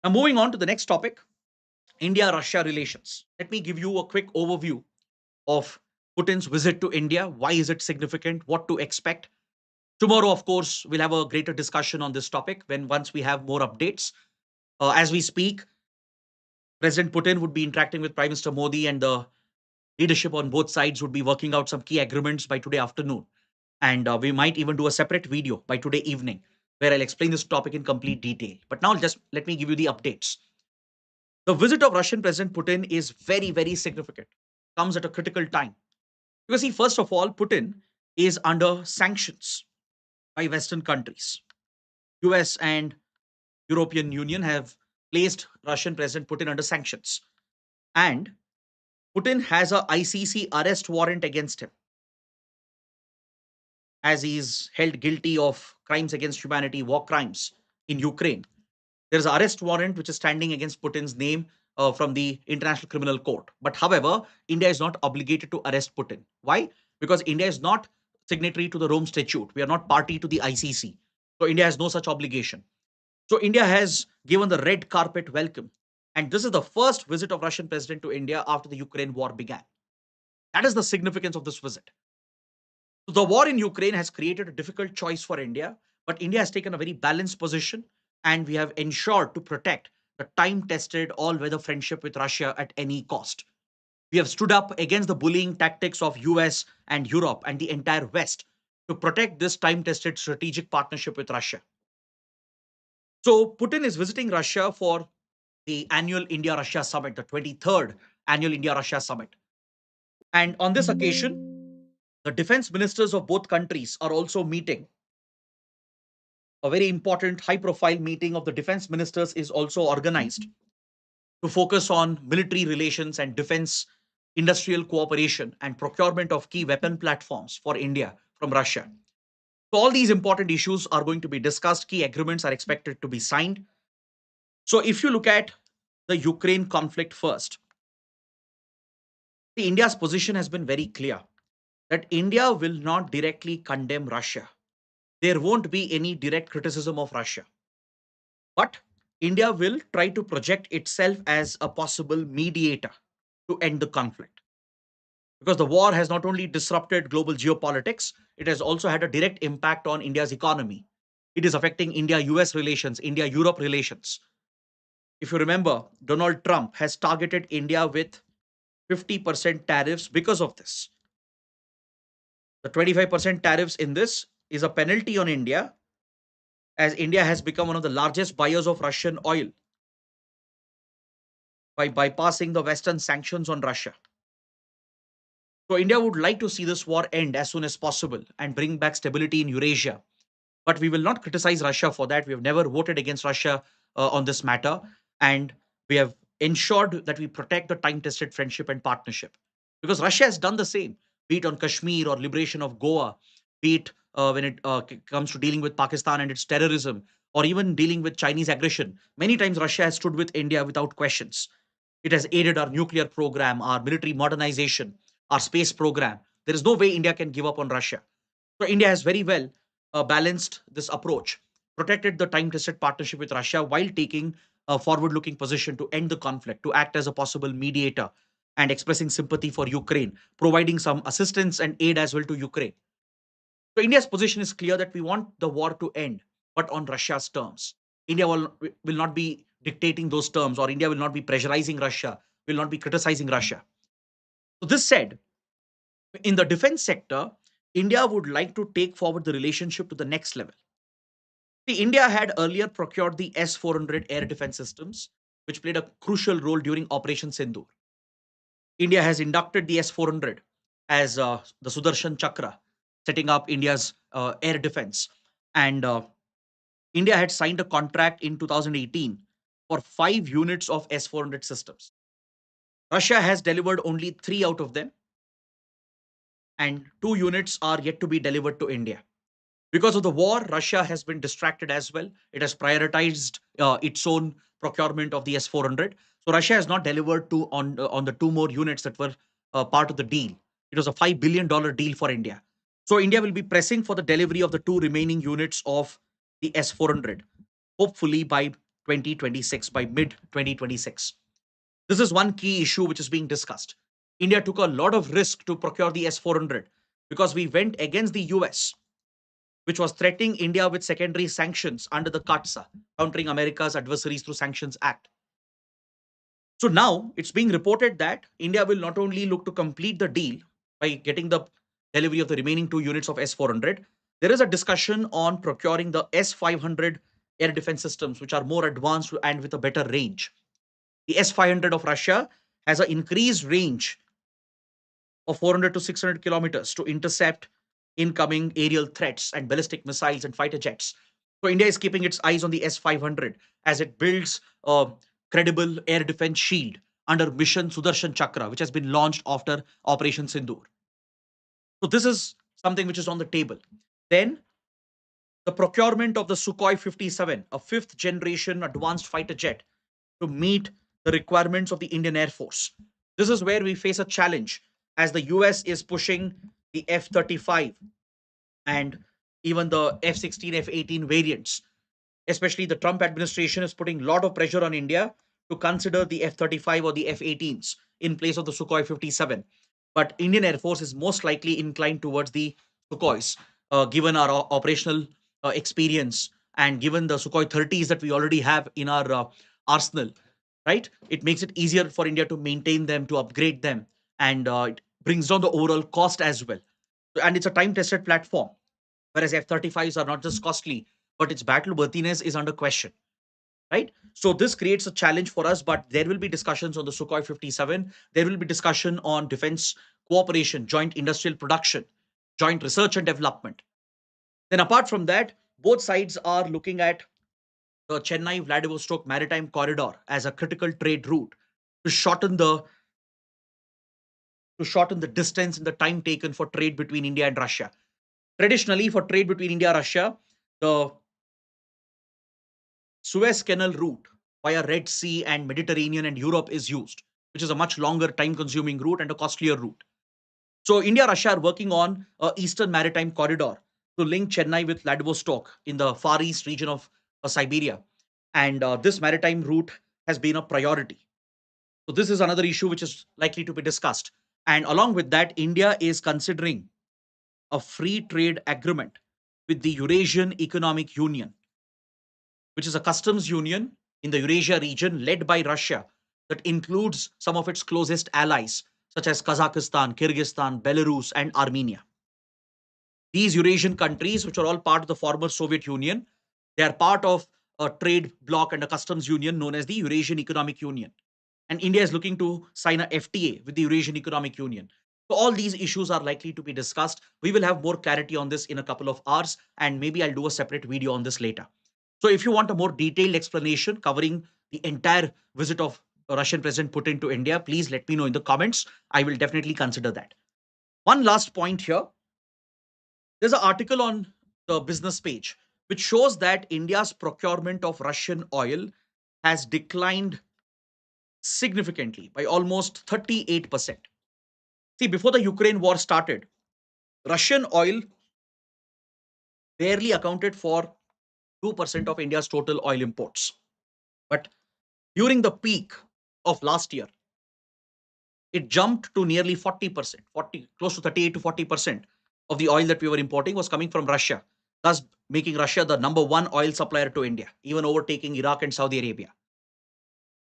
Now, moving on to the next topic, India Russia relations. Let me give you a quick overview of Putin's visit to India. Why is it significant? What to expect? Tomorrow, of course, we'll have a greater discussion on this topic when once we have more updates. As we speak, President Putin would be interacting with Prime Minister Modi, and the leadership on both sides would be working out some key agreements by today afternoon. And we might even do a separate video by today evening where I'll explain this topic in complete detail. But now just let me give you the updates. The visit of Russian President Putin is very, very significant. Comes at a critical time. Because see, first of all, Putin is under sanctions by Western countries. US and European Union have placed Russian President Putin under sanctions. And Putin has a ICC arrest warrant against him as he is held guilty of crimes against humanity, war crimes in Ukraine. There is an arrest warrant which is standing against Putin's name from the International Criminal Court. But however, India is not obligated to arrest Putin. Why? Because India is not signatory to the Rome Statute. We are not party to the ICC. So India has no such obligation. So India has given the red carpet welcome. And this is the first visit of Russian president to India after the Ukraine war began. That is the significance of this visit. So the war in Ukraine has created a difficult choice for India, but India has taken a very balanced position and we have ensured to protect the time tested all weather friendship with Russia at any cost. We have stood up against the bullying tactics of US and Europe and the entire West to protect this time tested strategic partnership with Russia. So Putin is visiting Russia for the annual India Russia summit, the 23rd annual India Russia summit. And on this occasion, the defense ministers of both countries are also meeting. A very important high profile meeting of the defense ministers is also organized to focus on military relations and defense industrial cooperation and procurement of key weapon platforms for India from Russia. So, all these important issues are going to be discussed. Key agreements are expected to be signed. So, if you look at the Ukraine conflict first, the India's position has been very clear that India will not directly condemn Russia. There won't be any direct criticism of Russia. But India will try to project itself as a possible mediator to end the conflict. Because the war has not only disrupted global geopolitics, it has also had a direct impact on India's economy. It is affecting India US relations, India Europe relations. If you remember, Donald Trump has targeted India with 50% tariffs because of this. The 25% tariffs in this is a penalty on India, as India has become one of the largest buyers of Russian oil by bypassing the Western sanctions on Russia. So India would like to see this war end as soon as possible and bring back stability in Eurasia. But we will not criticize Russia for that. We have never voted against Russia on this matter. And we have ensured that we protect the time tested friendship and partnership. Because Russia has done the same, be it on Kashmir or liberation of Goa, be it when it comes to dealing with Pakistan and its terrorism, or even dealing with Chinese aggression. Many times Russia has stood with India without questions. It has aided our nuclear program, our military modernization, our space program. There is no way India can give up on Russia. So India has very well balanced this approach, protected the time-tested partnership with Russia while taking a forward-looking position to end the conflict, to act as a possible mediator, and expressing sympathy for Ukraine, providing some assistance and aid as well to Ukraine. So India's position is clear that we want the war to end, but on Russia's terms. India will not be dictating those terms, or India will not be pressurizing Russia, will not be criticizing Russia. So this said, in the defense sector, India would like to take forward the relationship to the next level. See, India had earlier procured the S-400 air defense systems, which played a crucial role during Operation Sindoor. India has inducted the S-400 as the Sudarshan Chakra, setting up India's air defense. And India had signed a contract in 2018 for 5 units of S-400 systems. Russia has delivered only 3 out of them, and 2 units are yet to be delivered to India. Because of the war, Russia has been distracted as well. It has prioritized its own procurement of the S-400. So Russia has not delivered on the 2 more units that were part of the deal. It was a $5 billion deal for India. So India will be pressing for the delivery of the 2 remaining units of the S-400, hopefully by 2026, by mid 2026. This is one key issue which is being discussed. India took a lot of risk to procure the S-400 because we went against the US, which was threatening India with secondary sanctions under the CATSA, Countering America's Adversaries Through Sanctions Act. So now it's being reported that India will not only look to complete the deal by getting the delivery of the remaining 2 units of S-400, there is a discussion on procuring the S-500 air defense systems, which are more advanced and with a better range. The S-500 of Russia has an increased range of 400 to 600 kilometers to intercept incoming aerial threats and ballistic missiles and fighter jets. So India is keeping its eyes on the S-500 as it builds a credible air defense shield under Mission Sudarshan Chakra, which has been launched after Operation Sindoor. So this is something which is on the table. Then the procurement of the Sukhoi 57, a fifth generation advanced fighter jet, to meet the requirements of the Indian Air Force. This is where we face a challenge as the US is pushing the F 35 and even the F 16, F 18 variants. Especially the Trump administration is putting a lot of pressure on India to consider the F 35 or the F 18s in place of the Sukhoi 57. But Indian Air Force is most likely inclined towards the Sukhois, given our operational experience and given the Sukhoi 30s that we already have in our arsenal, right? It makes it easier for India to maintain them, to upgrade them, and it brings down the overall cost as well. And it's a time tested platform, whereas F-35s are not just costly, but its battle worthiness is under question, right? So this creates a challenge for us, but there will be discussions on the Sukhoi 57. There will be discussion on defense cooperation, joint industrial production, joint research and development. Then apart from that, both sides are looking at the Chennai Vladivostok maritime corridor as a critical trade route to shorten the distance and the time taken for trade between India and Russia. Traditionally, for trade between India and Russia, the Suez Canal route via Red Sea and Mediterranean and Europe is used, which is a much longer time consuming route and a costlier route. So India Russia are working on a eastern maritime corridor to link Chennai with Vladivostok in the far east region of Siberia. And this maritime route has been a priority. So this is another issue which is likely to be discussed. And along with that, India is considering a free trade agreement with the Eurasian Economic Union, which is a customs union in the Eurasia region led by Russia that includes some of its closest allies, such as Kazakhstan, Kyrgyzstan, Belarus, and Armenia. These Eurasian countries, which are all part of the former Soviet Union, they are part of a trade bloc and a customs union known as the Eurasian Economic Union. And India is looking to sign a FTA with the Eurasian Economic Union. So all these issues are likely to be discussed. We will have more clarity on this in a couple of hours, and maybe I'll do a separate video on this later. So if you want a more detailed explanation covering the entire visit of Russian President Putin to India, please let me know in the comments. I will definitely consider that. One last point here. There's an article on the business page which shows that India's procurement of Russian oil has declined significantly by almost 38%. See, before the Ukraine war started, Russian oil barely accounted for 2% of India's total oil imports. But during the peak of last year, it jumped to nearly 40%, close to 38 to 40% of the oil that we were importing was coming from Russia, thus making Russia the number one oil supplier to India, even overtaking Iraq and Saudi Arabia.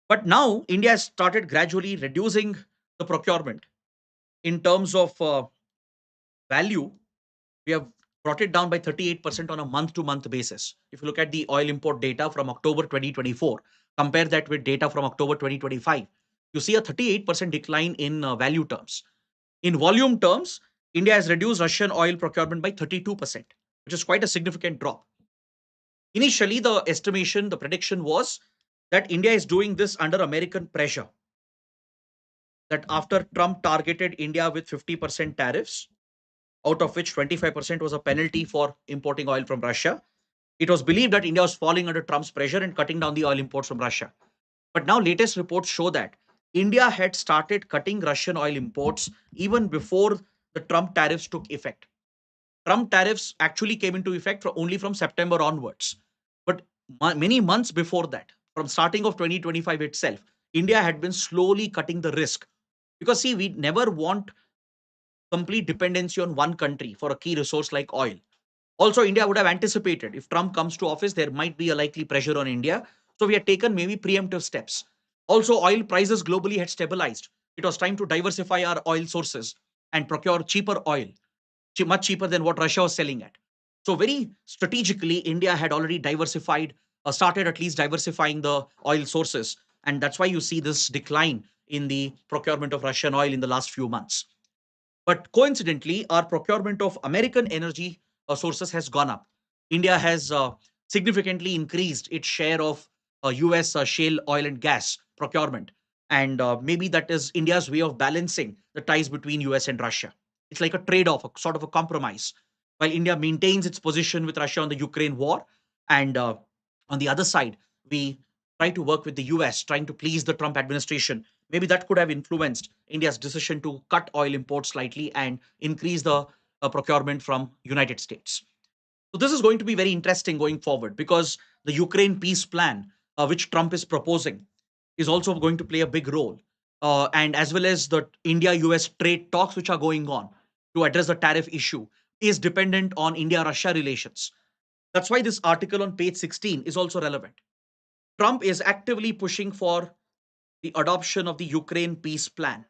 But now India has started gradually reducing the procurement in terms of value. We have brought it down by 38% on a month to month basis. If you look at the oil import data from October 2024, compare that with data from October 2025, you see a 38% decline in value terms. In volume terms, India has reduced Russian oil procurement by 32%, which is quite a significant drop. Initially, the estimation, the prediction was that India is doing this under American pressure. That after Trump targeted India with 50% tariffs, out of which 25% was a penalty for importing oil from Russia, it was believed that India was falling under Trump's pressure and cutting down the oil imports from Russia. But now latest reports show that India had started cutting Russian oil imports even before the Trump tariffs took effect. Trump tariffs actually came into effect only from September onwards. But many months before that, from starting of 2025 itself, India had been slowly cutting the risk. Because see, we never want complete dependency on one country for a key resource like oil. Also, India would have anticipated if Trump comes to office, there might be a likely pressure on India. So we had taken maybe preemptive steps. Also, oil prices globally had stabilized. It was time to diversify our oil sources and procure cheaper oil, much cheaper than what Russia was selling at. So very strategically, India had already diversified, started at least diversifying the oil sources. And that's why you see this decline in the procurement of Russian oil in the last few months. But coincidentally, our procurement of American energy sources has gone up. India has significantly increased its share of US shale oil and gas procurement. And maybe that is India's way of balancing the ties between US and Russia. It's like a trade-off, a sort of a compromise. While India maintains its position with Russia on the Ukraine war, and on the other side, we try to work with the US, trying to please the Trump administration. Maybe that could have influenced India's decision to cut oil imports slightly and increase the procurement from United States. So this is going to be very interesting going forward because the Ukraine peace plan, which Trump is proposing, is also going to play a big role, and as well as the India-US trade talks which are going on to address the tariff issue, is dependent on India-Russia relations. That's why this article on page 16 is also relevant. Trump is actively pushing for the adoption of the Ukraine peace plan.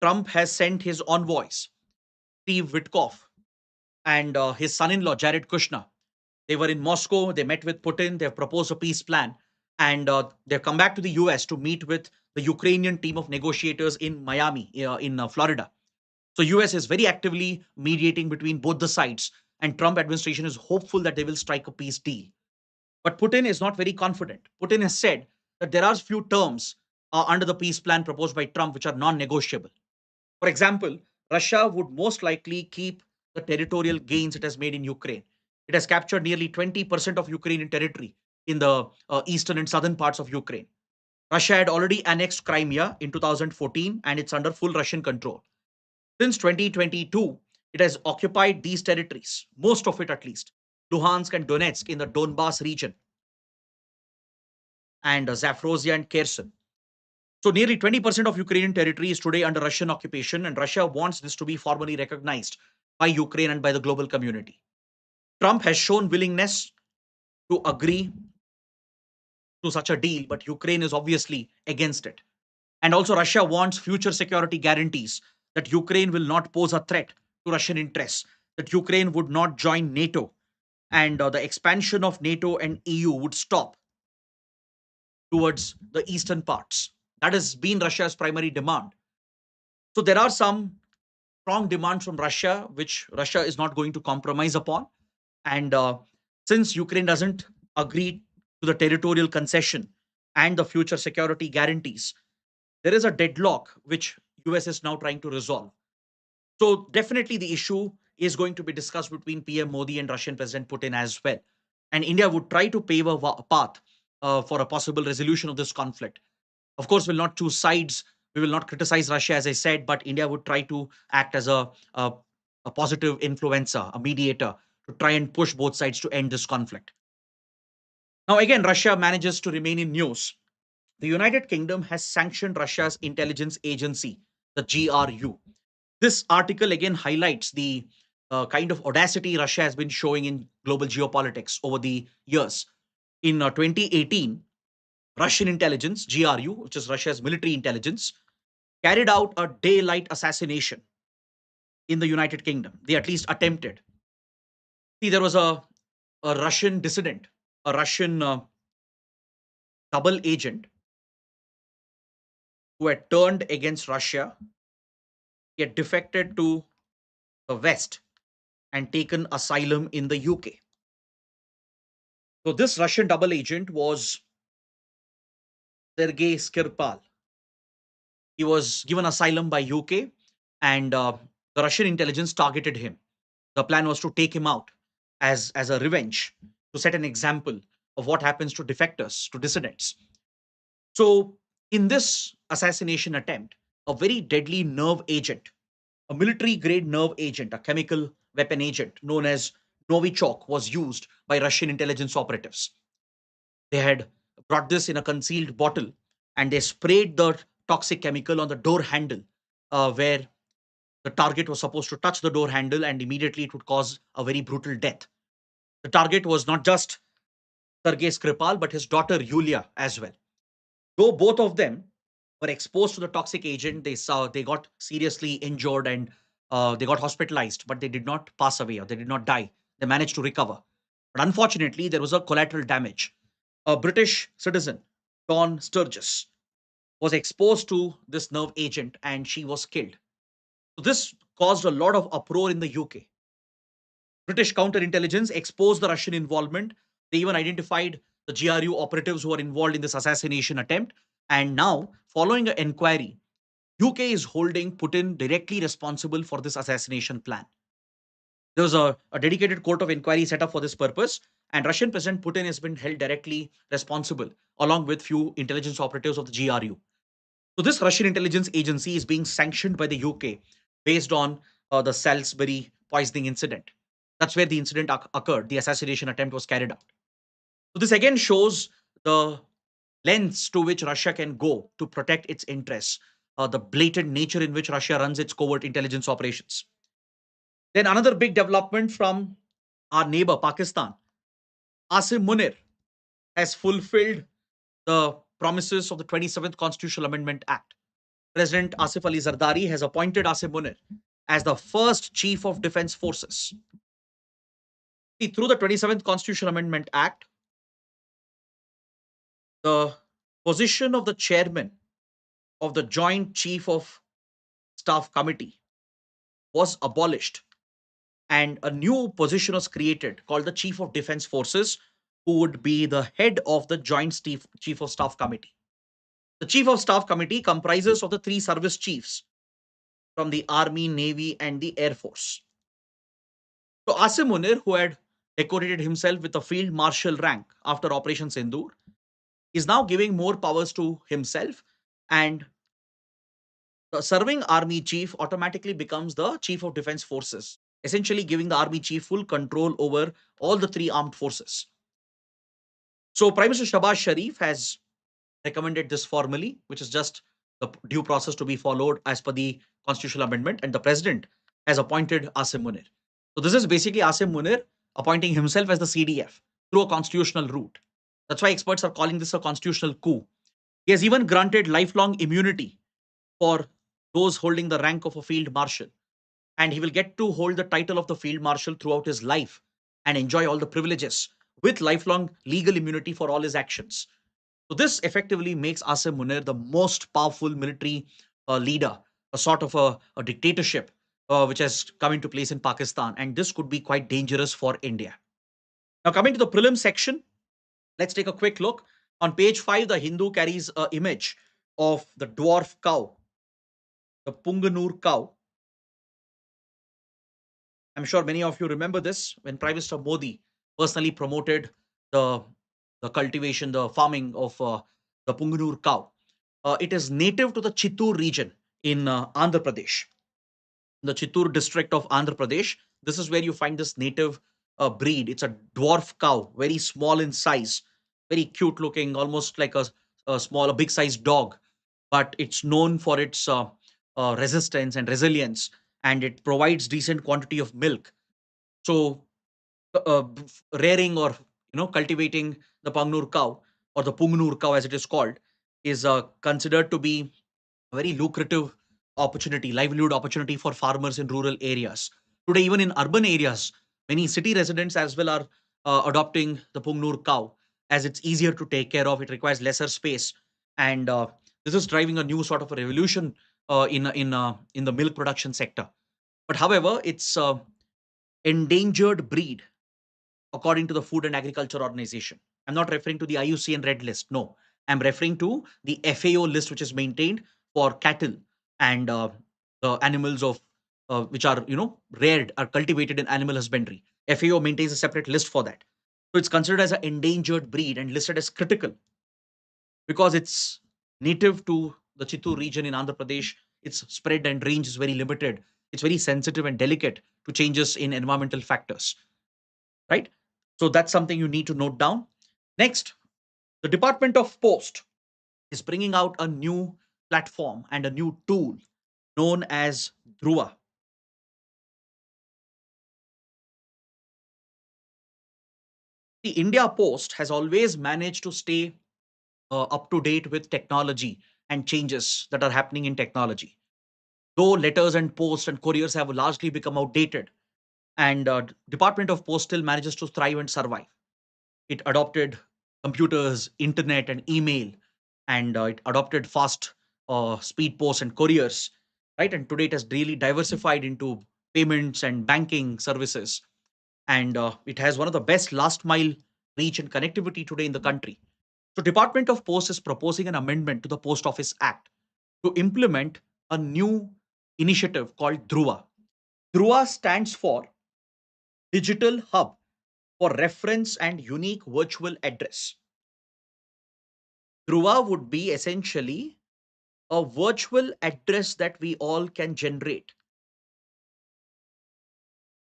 Trump has sent his envoys, Steve Witkoff, and his son-in-law Jared Kushner. They were in Moscow. They met with Putin. They've proposed a peace plan, and they've come back to the US to meet with the Ukrainian team of negotiators in Miami, in Florida. So US is very actively mediating between both the sides, and Trump administration is hopeful that they will strike a peace deal. But Putin is not very confident. Putin has said that there are few terms under the peace plan proposed by Trump which are non-negotiable. For example, Russia would most likely keep the territorial gains it has made in Ukraine. It has captured nearly 20% of Ukrainian territory in the eastern and southern parts of Ukraine. Russia had already annexed Crimea in 2014 and it's under full Russian control. Since 2022, it has occupied these territories, most of it at least, Luhansk and Donetsk in the Donbas region, and Zaporozhye and Kherson. So nearly 20% of Ukrainian territory is today under Russian occupation, and Russia wants this to be formally recognized by Ukraine and by the global community. Trump has shown willingness to agree to such a deal, but Ukraine is obviously against it. And also, Russia wants future security guarantees that Ukraine will not pose a threat to Russian interests, that Ukraine would not join NATO, and the expansion of NATO and EU would stop towards the eastern parts. That has been Russia's primary demand. So there are some strong demands from Russia, which Russia is not going to compromise upon. And since Ukraine doesn't agree to the territorial concession and the future security guarantees, there is a deadlock which US is now trying to resolve. So definitely the issue is going to be discussed between PM Modi and Russian President Putin as well. And India would try to pave a path for a possible resolution of this conflict. Of course, we'll not choose sides. We will not criticize Russia, as I said, but India would try to act as a positive influencer, a mediator, to try and push both sides to end this conflict. Now, again, Russia manages to remain in news. The United Kingdom has sanctioned Russia's intelligence agency, the GRU. This article again highlights the kind of audacity Russia has been showing in global geopolitics over the years. In 2018, Russian intelligence, GRU, which is Russia's military intelligence, carried out a daylight assassination in the United Kingdom. They at least attempted. See, there was a Russian dissident, a Russian double agent who had turned against Russia. He had defected to the West and taken asylum in the UK. So this Russian double agent was Sergei Skripal. He was given asylum by UK, and the Russian intelligence targeted him. The plan was to take him out as a revenge, to set an example of what happens to defectors, to dissidents. So in this assassination attempt, a very deadly nerve agent, a military grade nerve agent, a chemical weapon agent known as Novichok, was used by Russian intelligence operatives. They had brought this in a concealed bottle and they sprayed the toxic chemical on the door handle, where the target was supposed to touch the door handle, and immediately it would cause a very brutal death. The target was not just Sergei Skripal, but his daughter Yulia as well. Though both of them were exposed to the toxic agent, they got seriously injured and they got hospitalized, but they did not pass away or they did not die. They managed to recover. But unfortunately, there was a collateral damage. A British citizen, Dawn Sturgis, was exposed to this nerve agent and she was killed. So this caused a lot of uproar in the UK. British counterintelligence exposed the Russian involvement. They even identified the GRU operatives who were involved in this assassination attempt, And now, following an inquiry, UK is holding Putin directly responsible for this assassination plan. There was a dedicated court of inquiry set up for this purpose, and Russian President Putin has been held directly responsible, along with few intelligence operatives of the GRU. So this Russian intelligence agency is being sanctioned by the UK based on the Salisbury poisoning incident. That's where the incident occurred. The assassination attempt was carried out. So this again shows the lengths to which Russia can go to protect its interests, the blatant nature in which Russia runs its covert intelligence operations. Then another big development from our neighbor Pakistan. Asim Munir has fulfilled the promises of the 27th Constitutional Amendment Act. President Asif Ali Zardari has appointed Asim Munir as the first Chief of Defense Forces. See, through the 27th Constitutional Amendment Act, the position of the chairman of the Joint Chief of Staff Committee was abolished, and a new position was created called the Chief of Defense Forces, who would be the head of the Joint Chief of Staff Committee. The Chief of Staff Committee comprises of the three service chiefs from the Army, Navy, and the Air Force. So Asim Munir, who had decorated himself with a Field Marshal rank after Operation Sindoor, is now giving more powers to himself, and the serving army chief automatically becomes the Chief of Defense Forces, essentially giving the army chief full control over all the three armed forces. So Prime Minister Shahbaz Sharif has recommended this formally, which is just the due process to be followed as per the constitutional amendment, and the president has appointed Asim Munir. So this is basically Asim Munir appointing himself as the CDF through a constitutional route. That's why experts are calling this a constitutional coup. He has even granted lifelong immunity for those holding the rank of a field marshal, and he will get to hold the title of the field marshal throughout his life and enjoy all the privileges with lifelong legal immunity for all his actions. So this effectively makes Asim Munir the most powerful military leader, a sort of a dictatorship which has come into place in Pakistan, and this could be quite dangerous for India. Now, coming to the prelim section, let's take a quick look. On page 5, the Hindu carries an image of the dwarf cow, the Punganur cow. I'm sure many of you remember this when Prime Minister Modi personally promoted the, the cultivation, the farming of the Punganur cow. It is native to the Chittoor region in Andhra Pradesh, the Chittoor district of Andhra Pradesh. This is where you find this native breed. It's a dwarf cow, very small in size, very cute looking, almost like a big sized dog. But it's known for its resistance and resilience, and it provides decent quantity of milk. So, rearing or cultivating the Pangnur cow, or the Pungnur cow as it is called, is considered to be a very lucrative opportunity, livelihood opportunity for farmers in rural areas. Today, even in urban areas, many city residents as well are adopting the Pungnur cow, as it's easier to take care of. It requires lesser space, and this is driving a new sort of a revolution in the milk production sector. But however, it's endangered breed according to the Food and Agriculture Organization. I'm not referring to the IUCN Red List. No, I'm referring to the FAO list, which is maintained for cattle and the animals of which are reared or cultivated in animal husbandry. FAO maintains a separate list for that. So it's considered as an endangered breed and listed as critical because it's native to the Chittoor region in Andhra Pradesh. Its spread and range is very limited. It's very sensitive and delicate to changes in environmental factors, right? So that's something you need to note down. Next, the Department of Post is bringing out a new platform and a new tool known as DHRUVA. The India Post has always managed to stay up to date with technology and changes that are happening in technology. Though letters and post and couriers have largely become outdated, and Department of Post still manages to thrive and survive. It adopted computers, internet, and email, and it adopted fast speed posts and couriers, right? And today it has really diversified into payments and banking services, and it has one of the best last mile reach and connectivity today in the country. So Department of Post is proposing an amendment to the Post Office Act to implement a new initiative called DHRUVA. DHRUVA stands for Digital Hub for Reference and Unique Virtual Address. DHRUVA would be essentially a virtual address that we all can generate,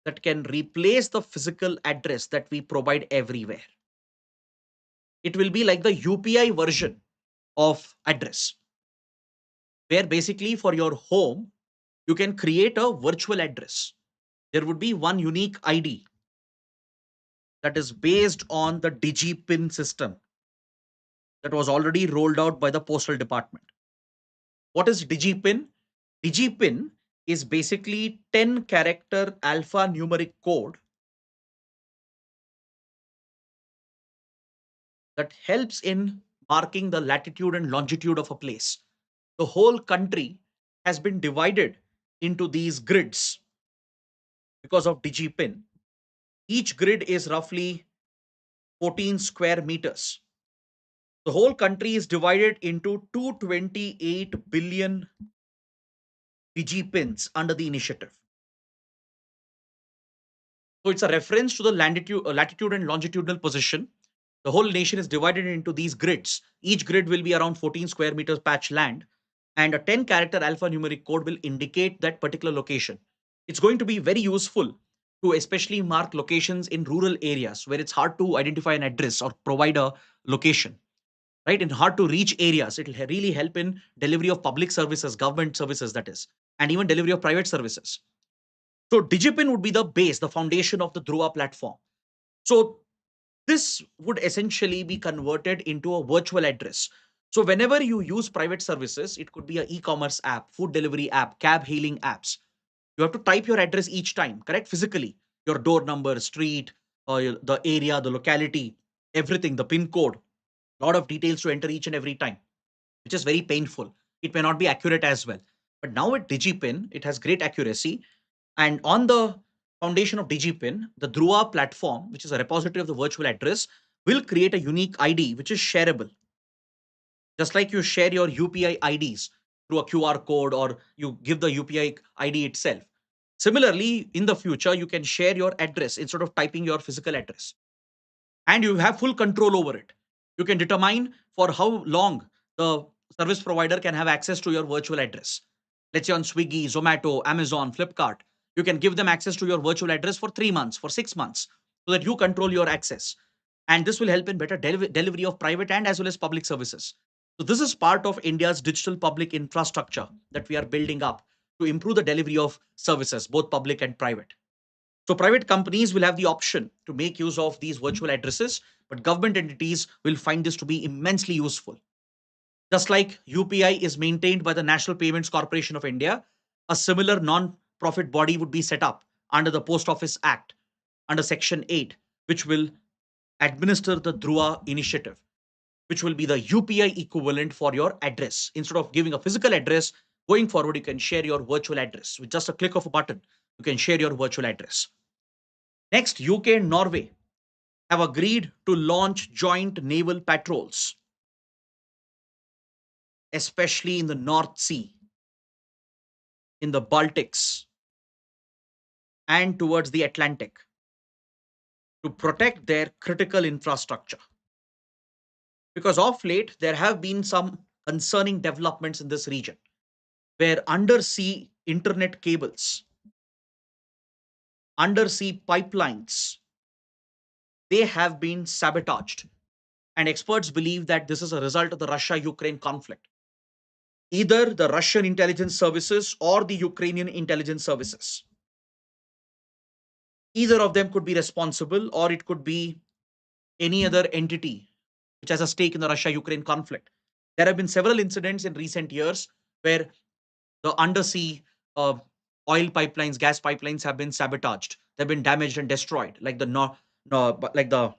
that can replace the physical address that we provide everywhere. It will be like the UPI version of address, where basically for your home, you can create a virtual address. There would be one unique ID that is based on the DigiPin system that was already rolled out by the Postal Department. What is DigiPin? DigiPin is basically 10 character alphanumeric code that helps in marking the latitude and longitude of a place. The whole country has been divided into these grids because of DigiPin. Each grid is roughly 14 square meters. The whole country is divided into 228 billion DigiPins under the initiative. So it's a reference to the latitude and longitudinal position. The whole nation is divided into these grids. Each grid will be around 14 square meters patch land, and a 10 character alphanumeric code will indicate that particular location. It's going to be very useful to especially mark locations in rural areas where it's hard to identify an address or provide a location, right? In hard to reach areas, it will really help in delivery of public services, government services, that is, and even delivery of private services. So DigiPin would be the base, the foundation of the DHRUVA platform. So this would essentially be converted into a virtual address. So whenever you use private services, it could be an e-commerce app, food delivery app, cab hailing apps. You have to type your address each time, correct? Physically, your door number, street, the area, the locality, everything, the pin code, a lot of details to enter each and every time, which is very painful. It may not be accurate as well. But now with DigiPin, it has great accuracy. And on the foundation of DigiPin, the DHRUVA platform, which is a repository of the virtual address, will create a unique ID which is shareable. Just like you share your UPI IDs through a QR code or you give the UPI ID itself. Similarly, in the future, you can share your address instead of typing your physical address. And you have full control over it. You can determine for how long the service provider can have access to your virtual address. Let's say on Swiggy, Zomato, Amazon, Flipkart, you can give them access to your virtual address for 3 months, for 6 months, so that you control your access. And this will help in better delivery of private and as well as public services. So this is part of India's digital public infrastructure that we are building up to improve the delivery of services, both public and private. So private companies will have the option to make use of these virtual addresses, but government entities will find this to be immensely useful. Just like UPI is maintained by the National Payments Corporation of India, a similar non-profit body would be set up under the Post Office Act, under Section 8, which will administer the DHRUVA initiative, which will be the UPI equivalent for your address. Instead of giving a physical address, going forward, you can share your virtual address. With just a click of a button, you can share your virtual address. Next, UK and Norway have agreed to launch joint naval patrols, especially in the North Sea, in the Baltics, and towards the Atlantic to protect their critical infrastructure. Because of late, there have been some concerning developments in this region where undersea internet cables, undersea pipelines, they have been sabotaged. And experts believe that this is a result of the Russia Ukraine conflict. Either the Russian intelligence services or the Ukrainian intelligence services. Either of them could be responsible, or it could be any other entity which has a stake in the Russia Ukraine conflict. There have been several incidents in recent years where the undersea uh, oil pipelines, gas pipelines have been sabotaged. They've been damaged and destroyed, like the like the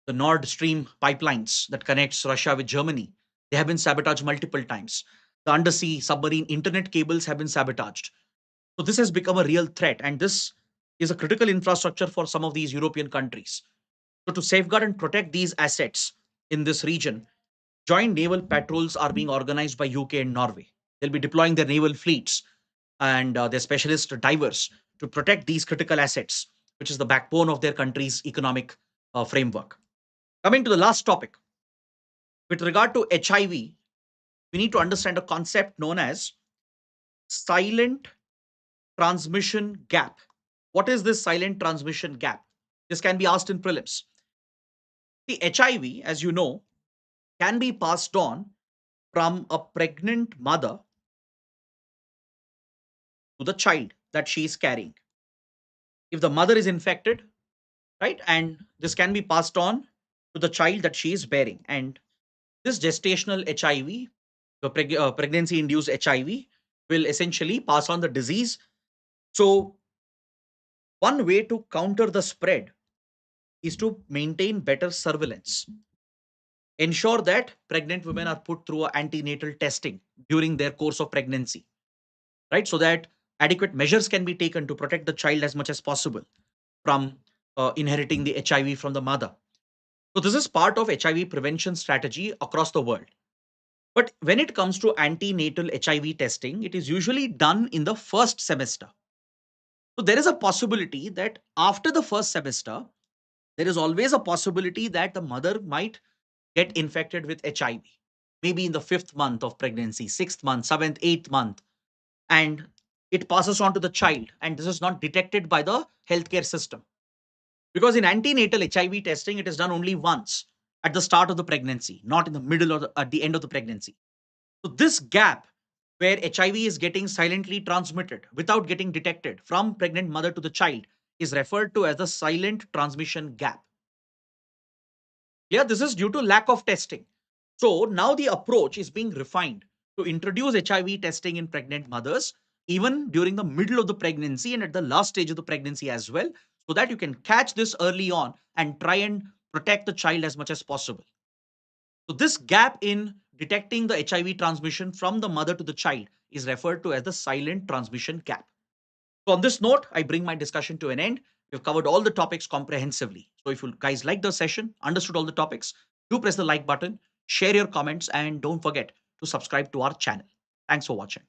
Nord Stream pipelines that connects Russia with Germany. They have been sabotaged multiple times. The undersea submarine internet cables have been sabotaged. So this has become a real threat, and this is a critical infrastructure for some of these European countries. So, to safeguard and protect these assets in this region, joint naval patrols are being organized by UK and Norway. They'll be deploying their naval fleets and their specialist divers to protect these critical assets, which is the backbone of their country's economic framework. Coming to the last topic, with regard to HIV, we need to understand a concept known as silent transmission gap. What is this silent transmission gap? This can be asked in prelims. The HIV, as you know, can be passed on from a pregnant mother to the child that she is carrying. If the mother is infected, right, and this can be passed on to the child that she is bearing. And this gestational HIV, the pregnancy induced HIV, will essentially pass on the disease. So, one way to counter the spread is to maintain better surveillance. Ensure that pregnant women are put through antenatal testing during their course of pregnancy, right? So that adequate measures can be taken to protect the child as much as possible from inheriting the HIV from the mother. So this is part of HIV prevention strategy across the world. But when it comes to antenatal HIV testing, it is usually done in the first semester. So there is a possibility that after the first semester, there is always a possibility that the mother might get infected with HIV, maybe in the fifth month of pregnancy, sixth month, seventh, eighth month, and it passes on to the child. And this is not detected by the healthcare system. Because in antenatal HIV testing, it is done only once at the start of the pregnancy, not in the middle or at the end of the pregnancy. So, this gap where HIV is getting silently transmitted without getting detected from pregnant mother to the child is referred to as the silent transmission gap. Yeah, this is due to lack of testing. So now the approach is being refined to introduce HIV testing in pregnant mothers, even during the middle of the pregnancy and at the last stage of the pregnancy as well, so that you can catch this early on and try and protect the child as much as possible. So this gap in detecting the HIV transmission from the mother to the child is referred to as the silent transmission gap. So on this note, I bring my discussion to an end. We've covered all the topics comprehensively. So if you guys like the session, understood all the topics, do press the like button, share your comments, and don't forget to subscribe to our channel. Thanks for watching.